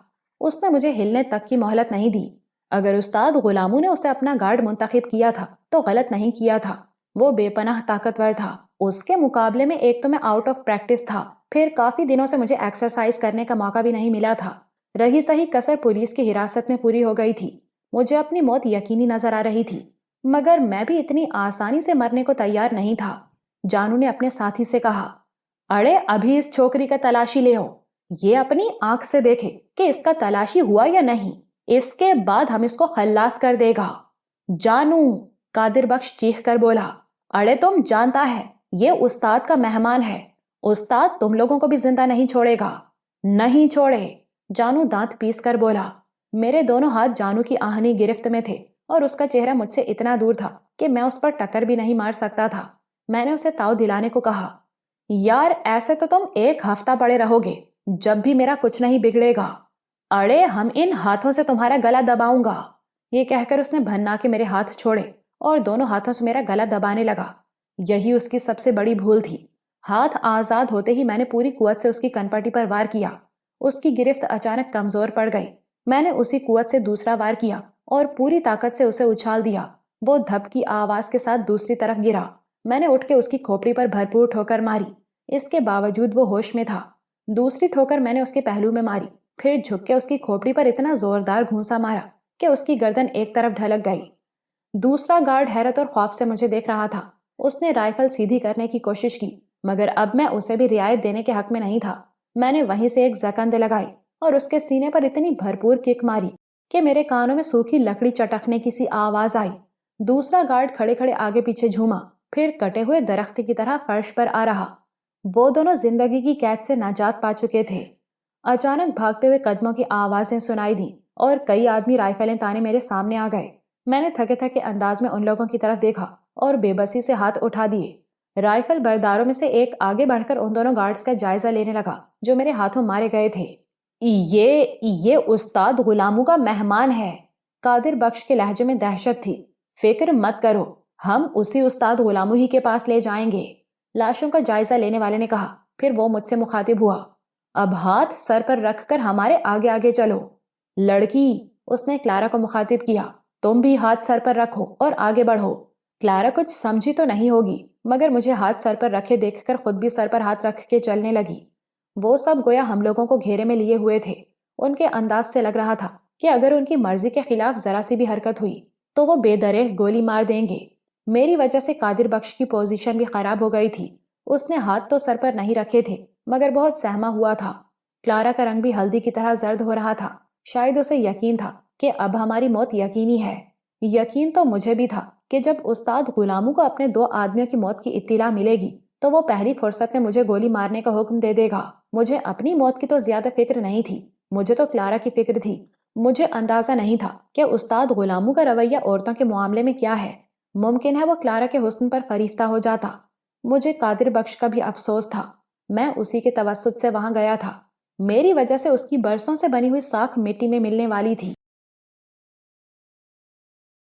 اس نے مجھے ہلنے تک کی مہلت نہیں دی۔ اگر استاد غلاموں نے اسے اپنا گارڈ منتخب کیا تھا تو غلط نہیں کیا تھا۔ وہ بے پناہ طاقتور تھا۔ اس کے مقابلے میں ایک تو میں آؤٹ آف پریکٹس تھا، پھر کافی دنوں سے مجھے ایکسرسائز کرنے کا موقع بھی نہیں ملا تھا۔ رہی سہی کسر پولیس کی حراست میں پوری ہو گئی تھی۔ مجھے اپنی موت یقینی نظر آ رہی تھی مگر میں بھی اتنی آسانی سے مرنے کو تیار نہیں تھا۔ جانو نے اپنے ساتھی سے کہا، اڑے ابھی اس چھوکری کا تلاشی لے ہو، یہ اپنی آنکھ سے دیکھے کہ اس کا تلاشی ہوا یا نہیں، اس کے بعد ہم اس کو خلاص کر دے گا۔ جانو، قادر بخش چیخ کر بولا، اڑے تم جانتا ہے یہ استاد کا مہمان ہے، استاد تم لوگوں کو بھی زندہ نہیں چھوڑے گا۔ نہیں چھوڑے، جانو دانت پیس کر بولا۔ میرے دونوں ہاتھ جانو کی آہنی گرفت میں تھے اور اس کا چہرہ مجھ سے اتنا دور تھا کہ میں اس پر ٹکر بھی نہیں مار سکتا تھا۔ میں نے اسے تاؤ دلانے کو کہا، یار ایسے تو تم 1 ہفتہ پڑے رہو گے جب بھی میرا کچھ نہیں بگڑے گا۔ اڑے ہم ان ہاتھوں سے تمہارا گلا دباؤں گا۔ یہ کہہ کر اس نے بھنا کے میرے ہاتھ چھوڑے اور دونوں ہاتھوں سے میرا گلا دبانے لگا۔ یہی اس کی سب سے بڑی بھول تھی۔ ہاتھ آزاد ہوتے ہی میں نے پوری قوت سے اس کی کنپٹی پر وار کیا۔ اس کی گرفت اچانک کمزور پڑ گئی۔ میں نے اسی قوت سے دوسرا وار کیا اور پوری طاقت سے اسے اچھال دیا۔ وہ دھپ کی آواز کے ساتھ دوسری طرف گرا۔ میں نے اٹھ کے اس کی کھوپڑی پر بھرپور ٹھوکر ماری۔ اس کے باوجود وہ ہوش میں تھا۔ دوسری ٹھوکر میں نے اس کے پہلو میں ماری، پھر جھک کے اس کی کھوپڑی پر اتنا زوردار گھونسا مارا کہ اس کی گردن ایک طرف ڈھلک گئی۔ دوسرا گارڈ حیرت اور خوف سے مجھے دیکھ رہا تھا۔ اس نے رائفل سیدھی کرنے کی کوشش کی، مگر اب میں اسے بھی رعایت دینے کے حق میں نہیں تھا۔ میں نے وہیں سے ایک زکند لگائی اور اس کے سینے پر اتنی بھرپور کک ماری کہ میرے کانوں میں سوکھی لکڑی چٹکنے کی سی آواز آئی۔ دوسرا گارڈ کھڑے کھڑے آگے پیچھے جھوما، پھر کٹے ہوئے درخت کی طرح فرش پر آ رہا۔ وہ دونوں زندگی کی قید سے نجات پا چکے تھے۔ اچانک بھاگتے ہوئے قدموں کی آوازیں سنائی دیں اور کئی آدمی رائفلیں تانے میرے سامنے آ گئے۔ میں نے تھکے تھکے انداز میں ان لوگوں کی طرف دیکھا اور بے بسی سے ہاتھ اٹھا دیے۔ رائفل برداروں میں سے ایک آگے بڑھ کر ان دونوں گارڈز کا جائزہ لینے لگا جو میرے ہاتھوں مارے گئے تھے۔ یہ استاد غلاموں کا مہمان ہے۔ قادر بخش کے لہجے میں دہشت تھی۔ فکر مت کرو، ہم اسی استاد غلاموں ہی کے پاس لے جائیں گے، لاشوں کا جائزہ لینے والے نے کہا۔ پھر وہ مجھ سے مخاطب ہوا، اب ہاتھ سر پر رکھ کر ہمارے آگے آگے چلو۔ لڑکی، اس نے کلارا کو مخاطب کیا، تم بھی ہاتھ سر پر رکھو اور آگے بڑھو۔ کلارا کچھ سمجھی تو نہیں ہوگی، مگر مجھے ہاتھ سر پر رکھے دیکھ کر خود بھی سر پر ہاتھ رکھ کے چلنے لگی۔ وہ سب گویا ہم لوگوں کو گھیرے میں لیے ہوئے تھے۔ ان کے انداز سے لگ رہا تھا کہ اگر ان کی مرضی کے خلاف ذرا سی بھی حرکت ہوئی تو وہ بے درے گولی مار دیں گے۔ میری وجہ سے قادر بخش کی پوزیشن بھی خراب ہو گئی تھی۔ اس نے ہاتھ تو سر پر نہیں رکھے تھے مگر بہت سہما ہوا تھا۔ کلارا کا رنگ بھی ہلدی کی طرح زرد ہو رہا تھا۔ شاید اسے یقین تھا کہ اب ہماری موت یقینی ہے۔ یقین تو مجھے بھی تھا کہ جب استاد غلاموں کو اپنے 2 آدمیوں کی موت کی اطلاع ملے گی تو وہ پہلی فرصت میں مجھے گولی مارنے کا حکم دے دے گا۔ مجھے اپنی موت کی تو زیادہ فکر نہیں تھی، مجھے تو کلارا کی فکر تھی۔ مجھے اندازہ نہیں تھا کہ استاد غلاموں کا رویہ عورتوں کے معاملے میں کیا ہے۔ ممکن ہے وہ کلارا کے حسن پر فریفتہ ہو جاتا۔ مجھے قادر بخش کا بھی افسوس تھا۔ میں اسی کے توسط سے وہاں گیا تھا۔ میری وجہ سے اس کی برسوں سے بنی ہوئی ساکھ مٹی میں ملنے والی تھی۔